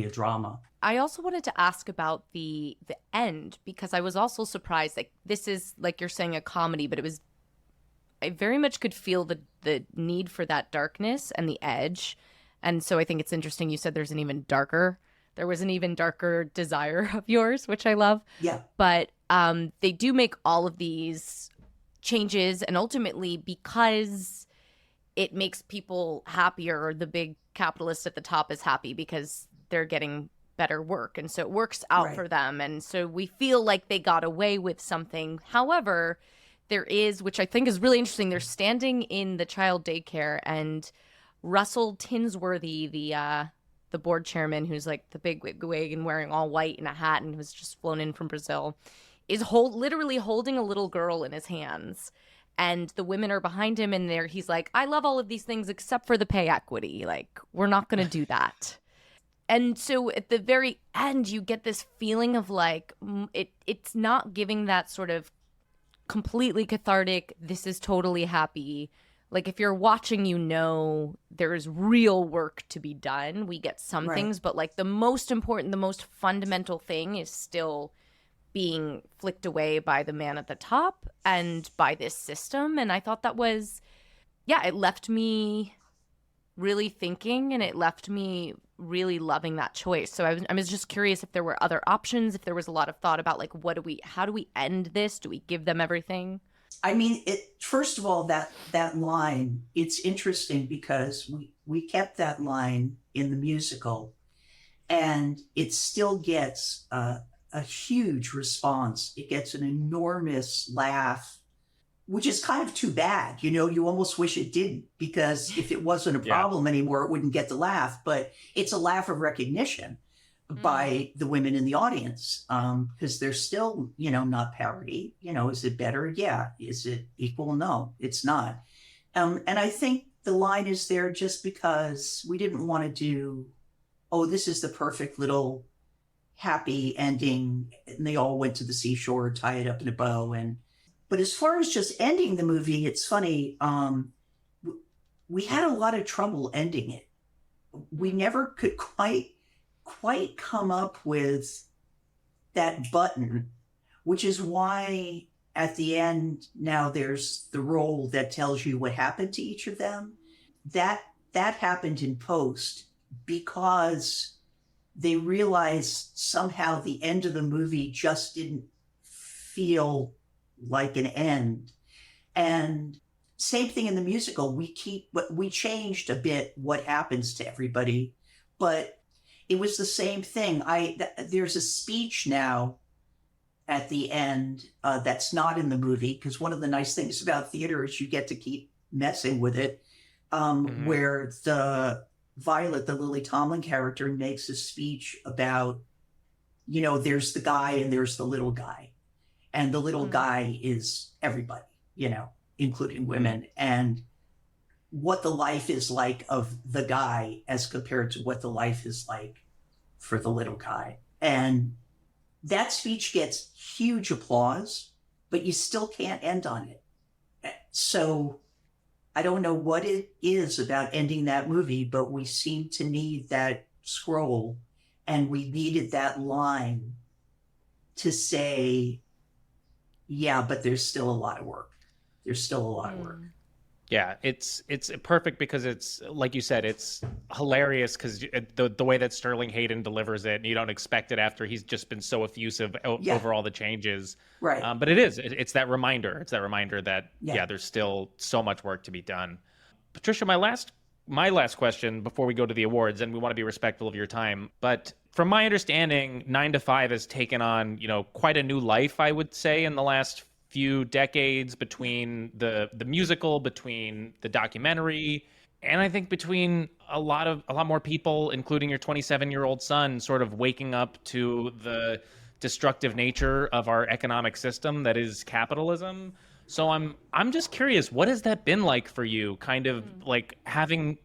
a drama. I also wanted to ask about the end, because I was also surprised that this is, like you're saying, a comedy, but I very much could feel the need for that darkness and the edge. And so I think it's interesting you said there was an even darker desire of yours, which I love. Yeah. But they do make all of these changes, and ultimately, because it makes people happier, or the big capitalist at the top is happy because they're getting better work, and so it works out for them, and so we feel like they got away with something. However, there is, which I think is really interesting, they're standing in the child daycare, and Russell Tinsworthy, the board chairman, who's like the big wig and wearing all white and a hat and was just flown in from Brazil, is literally holding a little girl in his hands. And the women are behind him, and he's like, I love all of these things except for the pay equity. Like, we're not going to do that. And so at the very end, you get this feeling of like, it's not giving that sort of completely cathartic, this is totally happy. Like, if you're watching, there's real work to be done. We get some things, but like the most important, the most fundamental thing is still being flicked away by the man at the top and by this system. And I thought that was, it left me really thinking, and it left me really loving that choice. So I was just curious if there were other options, if there was a lot of thought about like, how do we end this? Do we give them everything? I mean, first of all, that line, it's interesting because we kept that line in the musical, and it still gets a huge response. It gets an enormous laugh, which is kind of too bad. You almost wish it didn't, because if it wasn't a problem anymore, it wouldn't get the laugh. But it's a laugh of recognition by the women in the audience, because they're still, not parody. Is it better? Yeah. Is it equal? No, it's not. And I think the line is there just because we didn't want to do, this is the perfect little happy ending, and they all went to the seashore, tie it up in a bow. But as far as just ending the movie, it's funny. We had a lot of trouble ending it. We never could quite come up with that button, which is why at the end now there's the roll that tells you what happened to each of them. That happened in post, because they realized somehow the end of the movie just didn't feel like an end. And same thing in the musical. We changed a bit what happens to everybody, but it was the same thing. There's a speech now at the end that's not in the movie, because one of the nice things about theater is you get to keep messing with it, where the Violet, the Lily Tomlin character, makes a speech about, there's the guy and there's the little guy. And the little guy is everybody, including women, and what the life is like of the guy as compared to what the life is like for the little guy. And that speech gets huge applause, but you still can't end on it. So I don't know what it is about ending that movie, but we seem to need that scroll, and we needed that line to say, yeah, but there's still a lot of work. There's still a lot of work. Yeah, it's perfect because it's, like you said, it's hilarious because the way that Sterling Hayden delivers it, and you don't expect it after he's just been so effusive over all the changes. Right. But it's that reminder. It's that reminder that, there's still so much work to be done. Patricia, my last question before we go to the awards, and we want to be respectful of your time, but from my understanding, 9 to 5 has taken on, quite a new life, I would say, in the last few decades, between the musical, between the documentary, and I think between a lot more people, including your 27-year-old son, sort of waking up to the destructive nature of our economic system that is capitalism. So I'm just curious, what has that been like for you? Kind of like having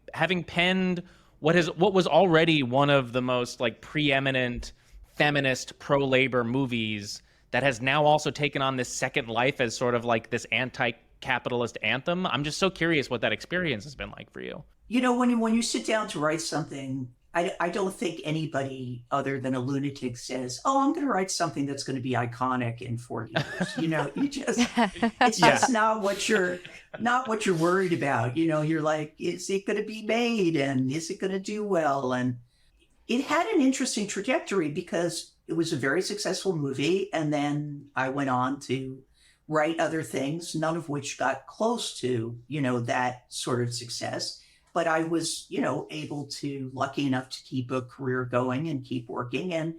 penned what was already one of the most like preeminent feminist pro-labor movies that has now also taken on this second life as sort of like this anti-capitalist anthem. I'm just so curious what that experience has been like for you. When you sit down to write something, I don't think anybody other than a lunatic says, "Oh, I'm going to write something that's going to be iconic in 40 years." It's just not what you're worried about. You're like, is it going to be made, and is it going to do well? And it had an interesting trajectory because it was a very successful movie. And then I went on to write other things, none of which got close to, that sort of success. But I was, lucky enough to keep a career going and keep working. And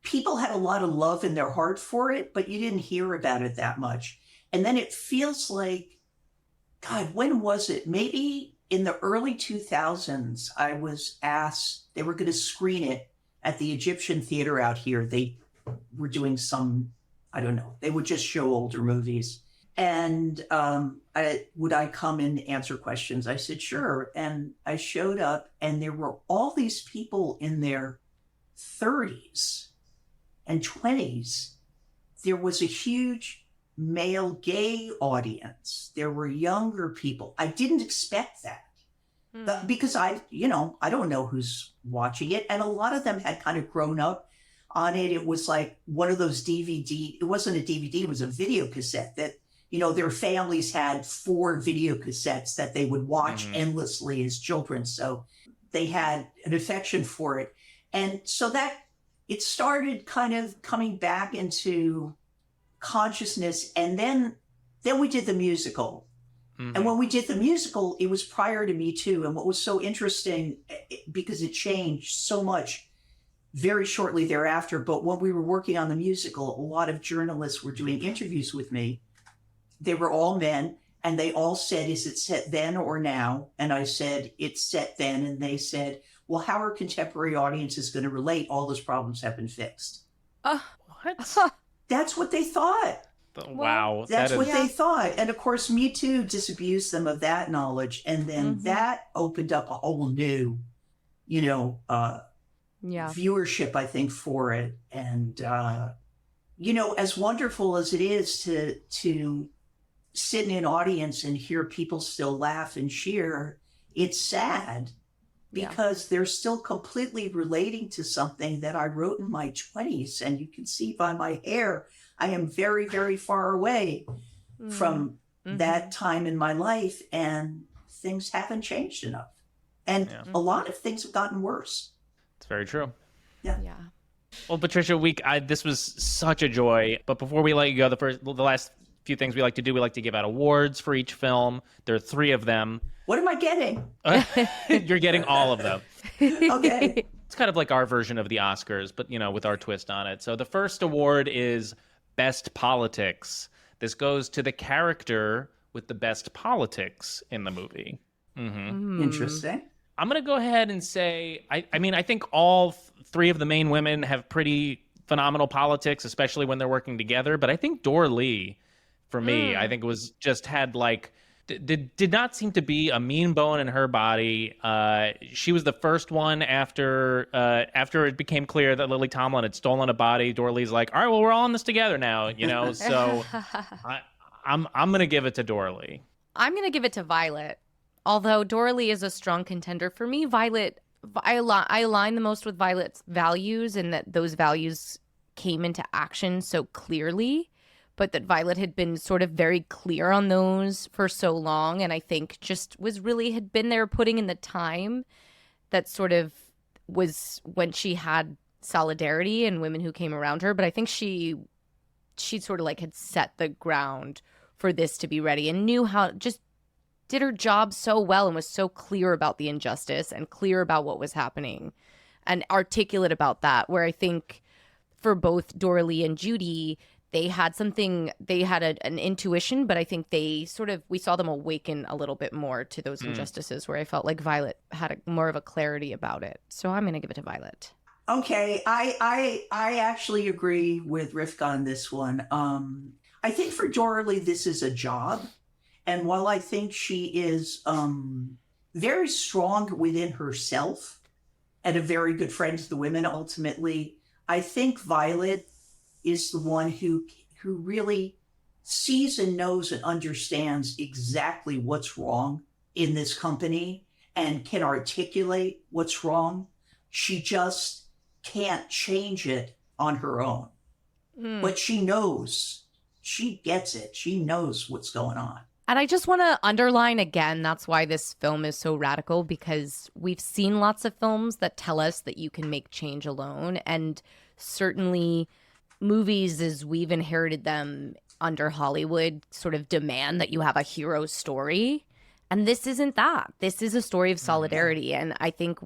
people had a lot of love in their heart for it, but you didn't hear about it that much. And then it feels like, God, when was it? Maybe in the early 2000s, I was asked, they were going to screen it at the Egyptian Theater out here. They were doing some, I don't know, they would just show older movies. And would I come and answer questions? I said, sure. And I showed up, and there were all these people in their 30s and 20s. There was a huge male gay audience. There were younger people. I didn't expect that. Because I don't know who's watching it. And a lot of them had kind of grown up on it. It was like one of those it wasn't a DVD, it was a video cassette that, their families had 4 video cassettes that they would watch endlessly as children. So they had an affection for it. And so that it started kind of coming back into consciousness. And then we did the musical. And when we did the musical, it was prior to Me Too. And what was so interesting, because it changed so much very shortly thereafter, but when we were working on the musical, a lot of journalists were doing interviews with me. They were all men, and they all said, is it set then or now? And I said, it's set then. And they said, well, how are contemporary audiences going to relate? All those problems have been fixed. What? That's what they thought. Wow. That's what they thought. And of course, Me Too disabused them of that knowledge. And then that opened up a whole new, viewership, I think, for it. And, as wonderful as it is to sit in an audience and hear people still laugh and cheer, it's sad because they're still completely relating to something that I wrote in my 20s. And you can see by my hair, I am very, very far away from that time in my life, and things haven't changed enough. And a lot of things have gotten worse. It's very true. Yeah. Well, Patricia, this was such a joy. But before we let you go, the last few things we like to do. We like to give out awards for each film. There are 3 of them. What am I getting? You're getting all of them. Okay. It's kind of like our version of the Oscars, but, with our twist on it. So the first award is Best Politics. This goes to the character with the best politics in the movie. Interesting. I'm going to go ahead and say, I think all 3 of the main women have pretty phenomenal politics, especially when they're working together. But I think Dora Lee, for me, I think was just had like, did not seem to be a mean bone in her body. She was the first one after it became clear that Lily Tomlin had stolen a body. Dora Lee's like, all right, well, we're all in this together now, So I'm going to give it to Dora Lee. I'm going to give it to Violet. Although Dora Lee is a strong contender for me, Violet, I align the most with Violet's values, and that those values came into action so clearly, but that Violet had been sort of very clear on those for so long, and I think just had been there putting in the time that sort of was when she had solidarity and women who came around her. But I think she sort of like had set the ground for this to be ready and knew how, just did her job so well and was so clear about the injustice and clear about what was happening and articulate about that, where I think for both Dora Lee and Judy, they had an intuition, but I think we saw them awaken a little bit more to those injustices, where I felt like Violet had more of a clarity about it. So I'm going to give it to Violet. Okay, I actually agree with Rivka on this one. I think for Dora Lee, this is a job. And while I think she is very strong within herself and a very good friend to the women ultimately, I think Violet is the one who really sees and knows and understands exactly what's wrong in this company and can articulate what's wrong. She just can't change it on her own. But she knows. She gets it. She knows what's going on. And I just want to underline again, that's why this film is so radical, because we've seen lots of films that tell us that you can make change alone. And certainly movies, as we've inherited them under Hollywood, sort of demand that you have a hero story. And this isn't that. This is a story of solidarity. And I think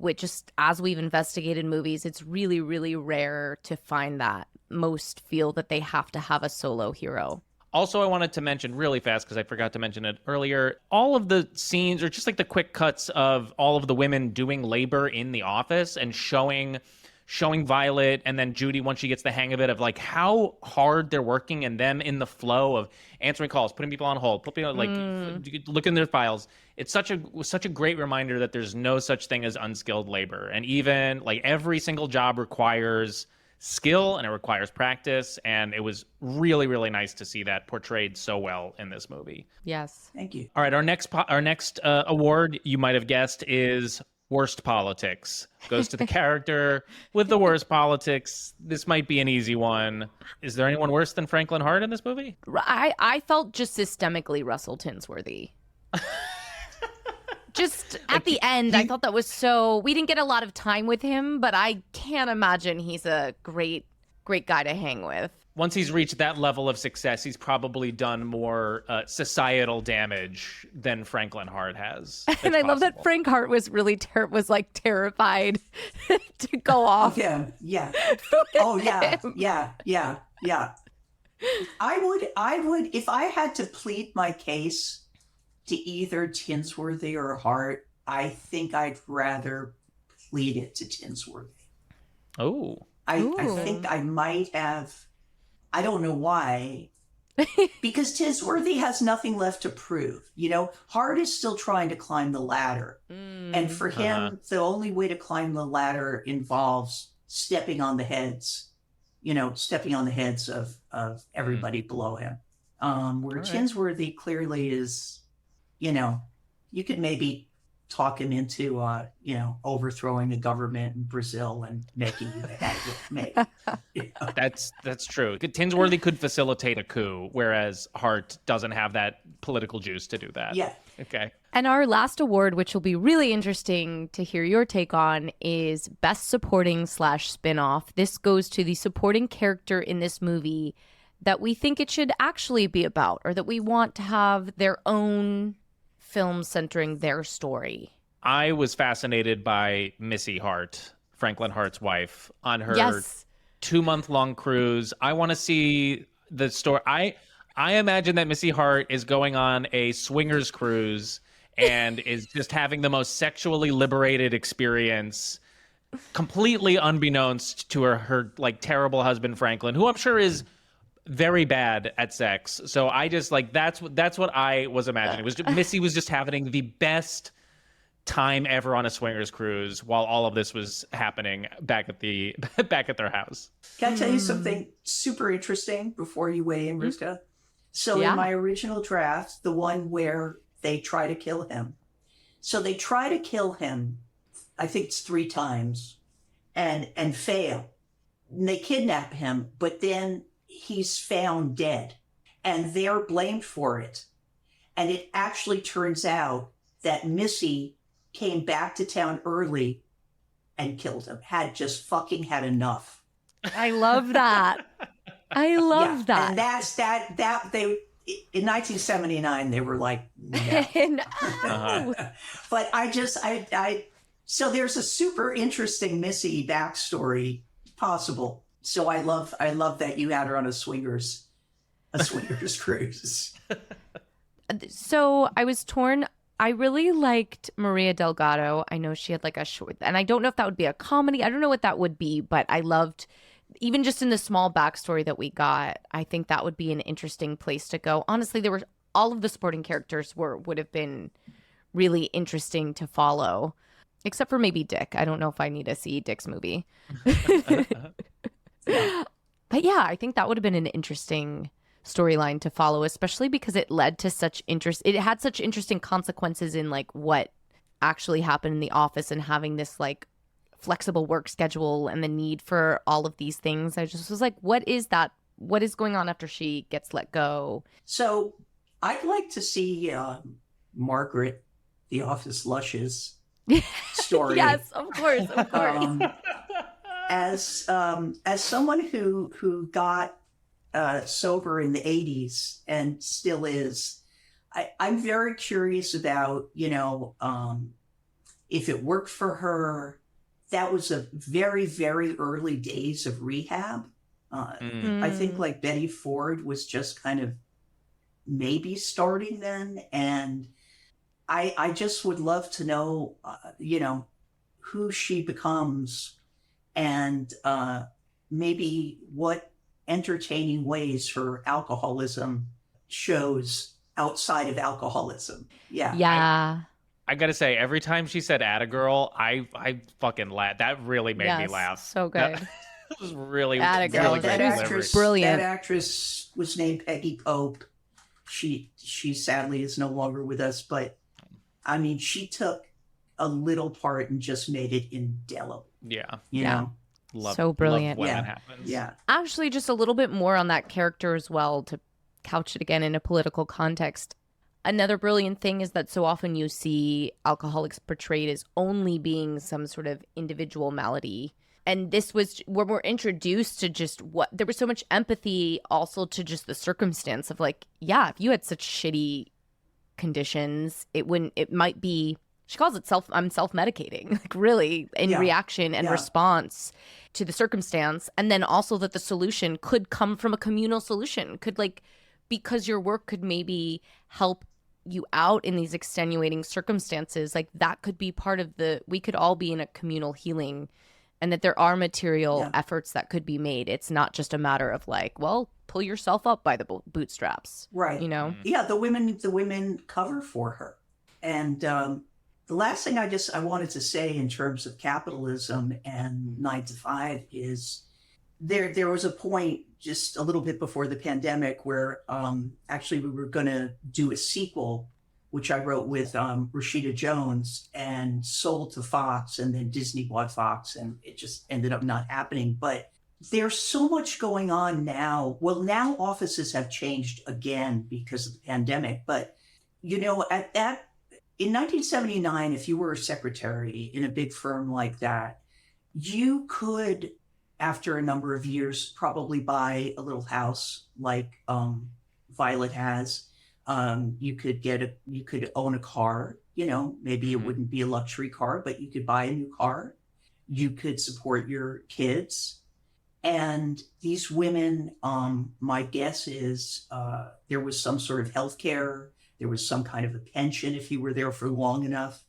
as we've investigated movies, it's really, really rare to find that. Most feel that they have to have a solo hero. Also, I wanted to mention really fast, because I forgot to mention it earlier, all of the scenes, or just like the quick cuts of all of the women doing labor in the office and showing Violet and then Judy, once she gets the hang of it, of like how hard they're working, and them in the flow of answering calls, putting people on hold, look in their files. It's such a great reminder that there's no such thing as unskilled labor. And even like every single job requires skill and it requires practice, and it was really, really nice to see that portrayed so well in this movie. Yes. Thank you. All right, our next award, you might have guessed, is Worst Politics. Goes to the character with the worst politics. This might be an easy one. Is there anyone worse than Franklin Hart in this movie? I felt just systemically Russell Tinsworthy. Just at the end, I thought that was so... We didn't get a lot of time with him, but I can't imagine he's a great guy to hang with. Once he's reached that level of success, he's probably done more societal damage than Franklin Hart has. And I love that Frank Hart was really terrified to go off. Yeah. Oh, yeah. I would, if I had to plead my case to either Tinsworthy or Hart, I think I'd rather plead it to Tinsworthy. Oh. I think I might have... I don't know why, because Tinsworthy has nothing left to prove. Hart is still trying to climb the ladder. And for him, the only way to climb the ladder involves stepping on the heads of everybody below him. Where Tinsworthy clearly is, you could maybe talk him into, overthrowing the government in Brazil and making you the head, maybe. That's true. Tinsworthy could facilitate a coup, whereas Hart doesn't have that political juice to do that. Yeah. Okay. And our last award, which will be really interesting to hear your take on, is Best Supporting / Spinoff. This goes to the supporting character in this movie that we think it should actually be about, or that we want to have their own film centering their story? I was fascinated by Missy Hart, Franklin Hart's wife, on her Yes. 2-month-long cruise. I want to see the story. I imagine that Missy Hart is going on a swingers cruise and is just having the most sexually liberated experience, completely unbeknownst to her like terrible husband Franklin, who I'm sure is very bad at sex. So I just like that's what I was imagining. It was Missy was just having the best time ever on a swingers cruise while all of this was happening back at their house. Can I tell you something super interesting before you weigh in, Rivka? So Yeah. in my original draft, the one where they try to kill him. So they try to kill him, I think it's 3 times, and fail. And they kidnap him, but then he's found dead. And they're blamed for it. And it actually turns out that Missy came back to town early and killed him. Had enough. I love that. I love that. And that's that they in 1979 they were like, no. No. But I so there's a super interesting Missy backstory possible. So I love that you had her on a swingers cruise. So I was torn. I really liked Maria Delgado. I know she had like a short, and I don't know if that would be a comedy. I don't know what that would be, but I loved, even just in the small backstory that we got, I think that would be an interesting place to go. Honestly, there were all of the supporting characters would have been really interesting to follow, except for maybe Dick. I don't know if I need to see Dick's movie. But yeah, I think that would have been an interesting storyline to follow, especially because it led to it had such interesting consequences in like what actually happened in the office, and having this like flexible work schedule and the need for all of these things. I just was like, what is going on after she gets let go? So I'd like to see Margaret, the Office Lushes story. Yes, of course. As someone who got sober in the 80s and still is, I'm very curious about, if it worked for her. That was a very, very early days of rehab. I think like Betty Ford was just kind of maybe starting then. And I just would love to know, who she becomes, and maybe what entertaining ways her alcoholism shows outside of alcoholism. Yeah. I gotta say, every time she said "atta girl," I fucking laughed. That really made me laugh. So good. That was really, Atta girl. really great delivery. Brilliant. That actress was named Peggy Pope. She sadly is no longer with us, but I mean, she took a little part and just made it indelible. Yeah. You know? So brilliant. Love when Yeah. that happens. Yeah. Actually, just a little bit more on that character as well, to couch it again in a political context. Another brilliant thing is that so often you see alcoholics portrayed as only being some sort of individual malady. And this was where we're introduced to just what there was so much empathy also to just the circumstance of like, yeah, if you had such shitty conditions, it might be, she calls it I'm self-medicating, like really in reaction and response to the circumstance. And then also that the solution could come from a communal solution, could like, because your work could maybe help you out in these extenuating circumstances, like that could be part of we could all be in a communal healing, and that there are material efforts that could be made. It's not just a matter of like, well, pull yourself up by the bootstraps. Right. You know? Yeah, the women cover for her. And the last thing I wanted to say in terms of capitalism and 9 to 5 is there was a point just a little bit before the pandemic where actually we were going to do a sequel, which I wrote with Rashida Jones, and sold to Fox, and then Disney bought Fox, and it just ended up not happening. But there's so much going on now. Well, now offices have changed again because of the pandemic. But, in 1979, if you were a secretary in a big firm like that, you could after a number of years, probably buy a little house like Violet has. You could own a car. Maybe it wouldn't be a luxury car, but you could buy a new car. You could support your kids. And these women, my guess is there was some sort of health care. There was some kind of a pension if you were there for long enough.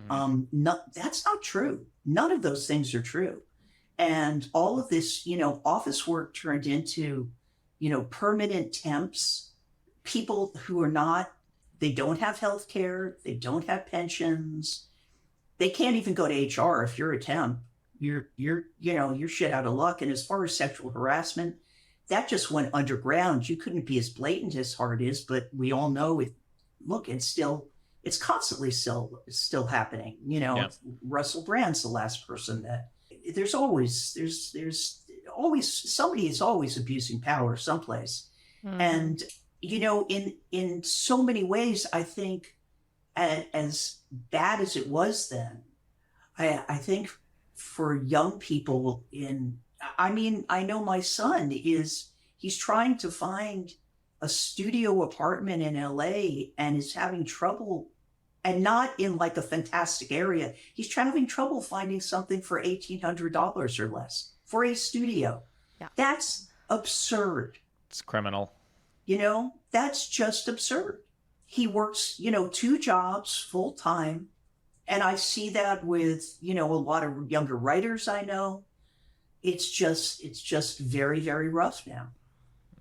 That's not true. None of those things are true. And all of this, office work turned into, permanent temps, people who they don't have health care. They don't have pensions. They can't even go to HR if you're a temp. You're shit out of luck. And as far as sexual harassment, that just went underground. You couldn't be as blatant as Hart is, but we all know it. Look, it's constantly still happening. Russell Brand's the last person that there's always somebody is always abusing power someplace. And, in so many ways, I think as bad as it was then, I think for young people I know my son he's trying to find a studio apartment in LA and is having trouble, and not in like a fantastic area. He's having trouble finding something for $1,800 or less for a studio. Yeah. That's absurd. It's criminal. That's just absurd. He works, 2 jobs full time. And I see that with, a lot of younger writers I know. It's just very, very rough now.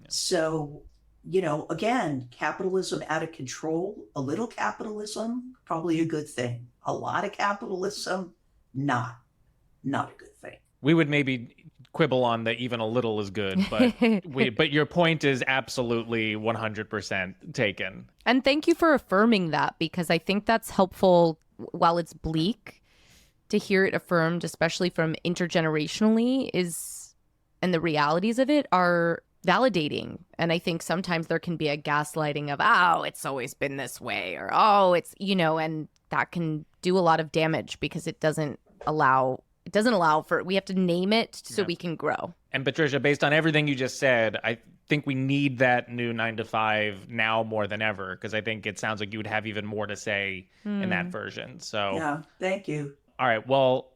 Yeah. So, again, capitalism out of control, a little capitalism, probably a good thing. A lot of capitalism, not a good thing. We would maybe quibble on that even a little is good, but but your point is absolutely 100% taken. And thank you for affirming that, because I think that's helpful while it's bleak to hear it affirmed, especially from intergenerationally, and the realities of it are validating. And I think sometimes there can be a gaslighting of, oh, it's always been this way, or, oh, it's, and that can do a lot of damage because it doesn't allow for, we have to name it so we can grow. And Patricia, based on everything you just said, I think we need that new 9 to 5 now more than ever, because I think it sounds like you would have even more to say in that version. So yeah, thank you. All right. Well,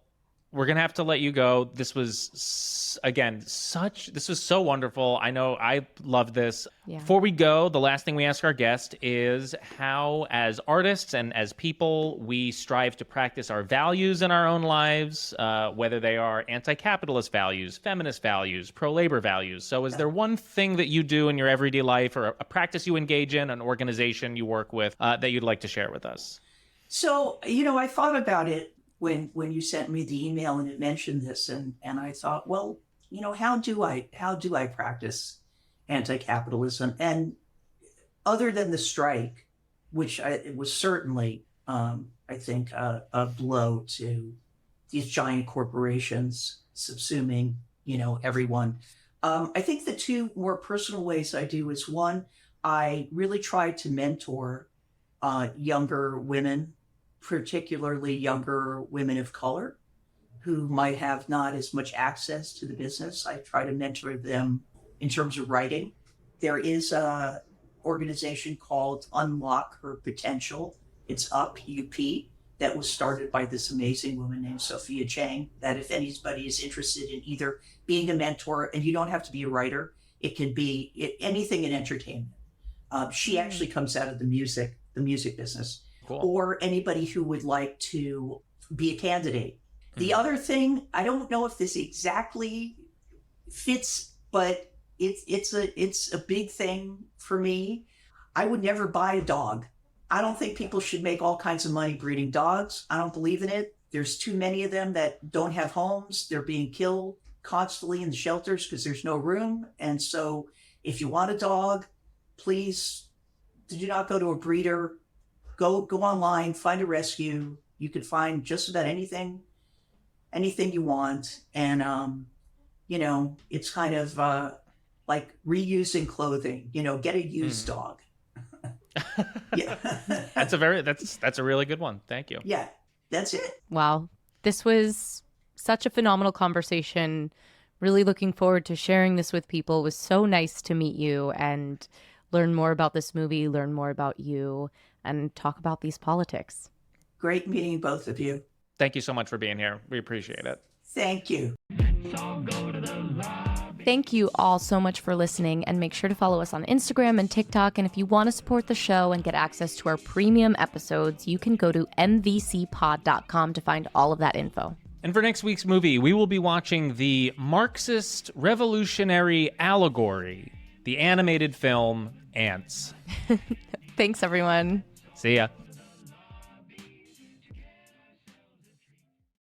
we're going to have to let you go. This was, again, this was so wonderful. I know I love this. Yeah. Before we go, the last thing we ask our guest is how, as artists and as people, we strive to practice our values in our own lives, whether they are anti-capitalist values, feminist values, pro-labor values. So is there one thing that you do in your everyday life, or a practice you engage in, an organization you work with, that you'd like to share with us? So, I thought about it when you sent me the email and it mentioned this, and I thought, well, how do I practice anti-capitalism? And other than the strike, which it was certainly, I think, a blow to these giant corporations subsuming, everyone. I think the 2 more personal ways I do is, one, I really try to mentor younger women, particularly younger women of color who might have not as much access to the business. I try to mentor them in terms of writing. There is a organization called Unlock Her Potential. It's UP, UP, that was started by this amazing woman named Sophia Chang, that if anybody is interested in either being a mentor, and you don't have to be a writer, it can be anything in entertainment. She actually comes out of the music business. Cool. Or anybody who would like to be a candidate. The other thing, I don't know if this exactly fits, but it's a big thing for me. I would never buy a dog. I don't think people should make all kinds of money breeding dogs. I don't believe in it. There's too many of them that don't have homes. They're being killed constantly in the shelters because there's no room. And so if you want a dog, please do not go to a breeder. Go online, find a rescue. You can find just about anything you want. And, it's kind of like reusing clothing, get a used dog. Yeah. That's a really good one. Thank you. Yeah, that's it. Wow. This was such a phenomenal conversation. Really looking forward to sharing this with people. It was so nice to meet you and learn more about this movie, learn more about you, and talk about these politics. Great meeting both of you. Thank you so much for being here. We appreciate it. Thank you. Thank you all so much for listening, and make sure to follow us on Instagram and TikTok. And if you want to support the show and get access to our premium episodes, you can go to mvcpod.com to find all of that info. And for next week's movie, we will be watching the Marxist revolutionary allegory, the animated film Ants. Thanks, everyone. See ya.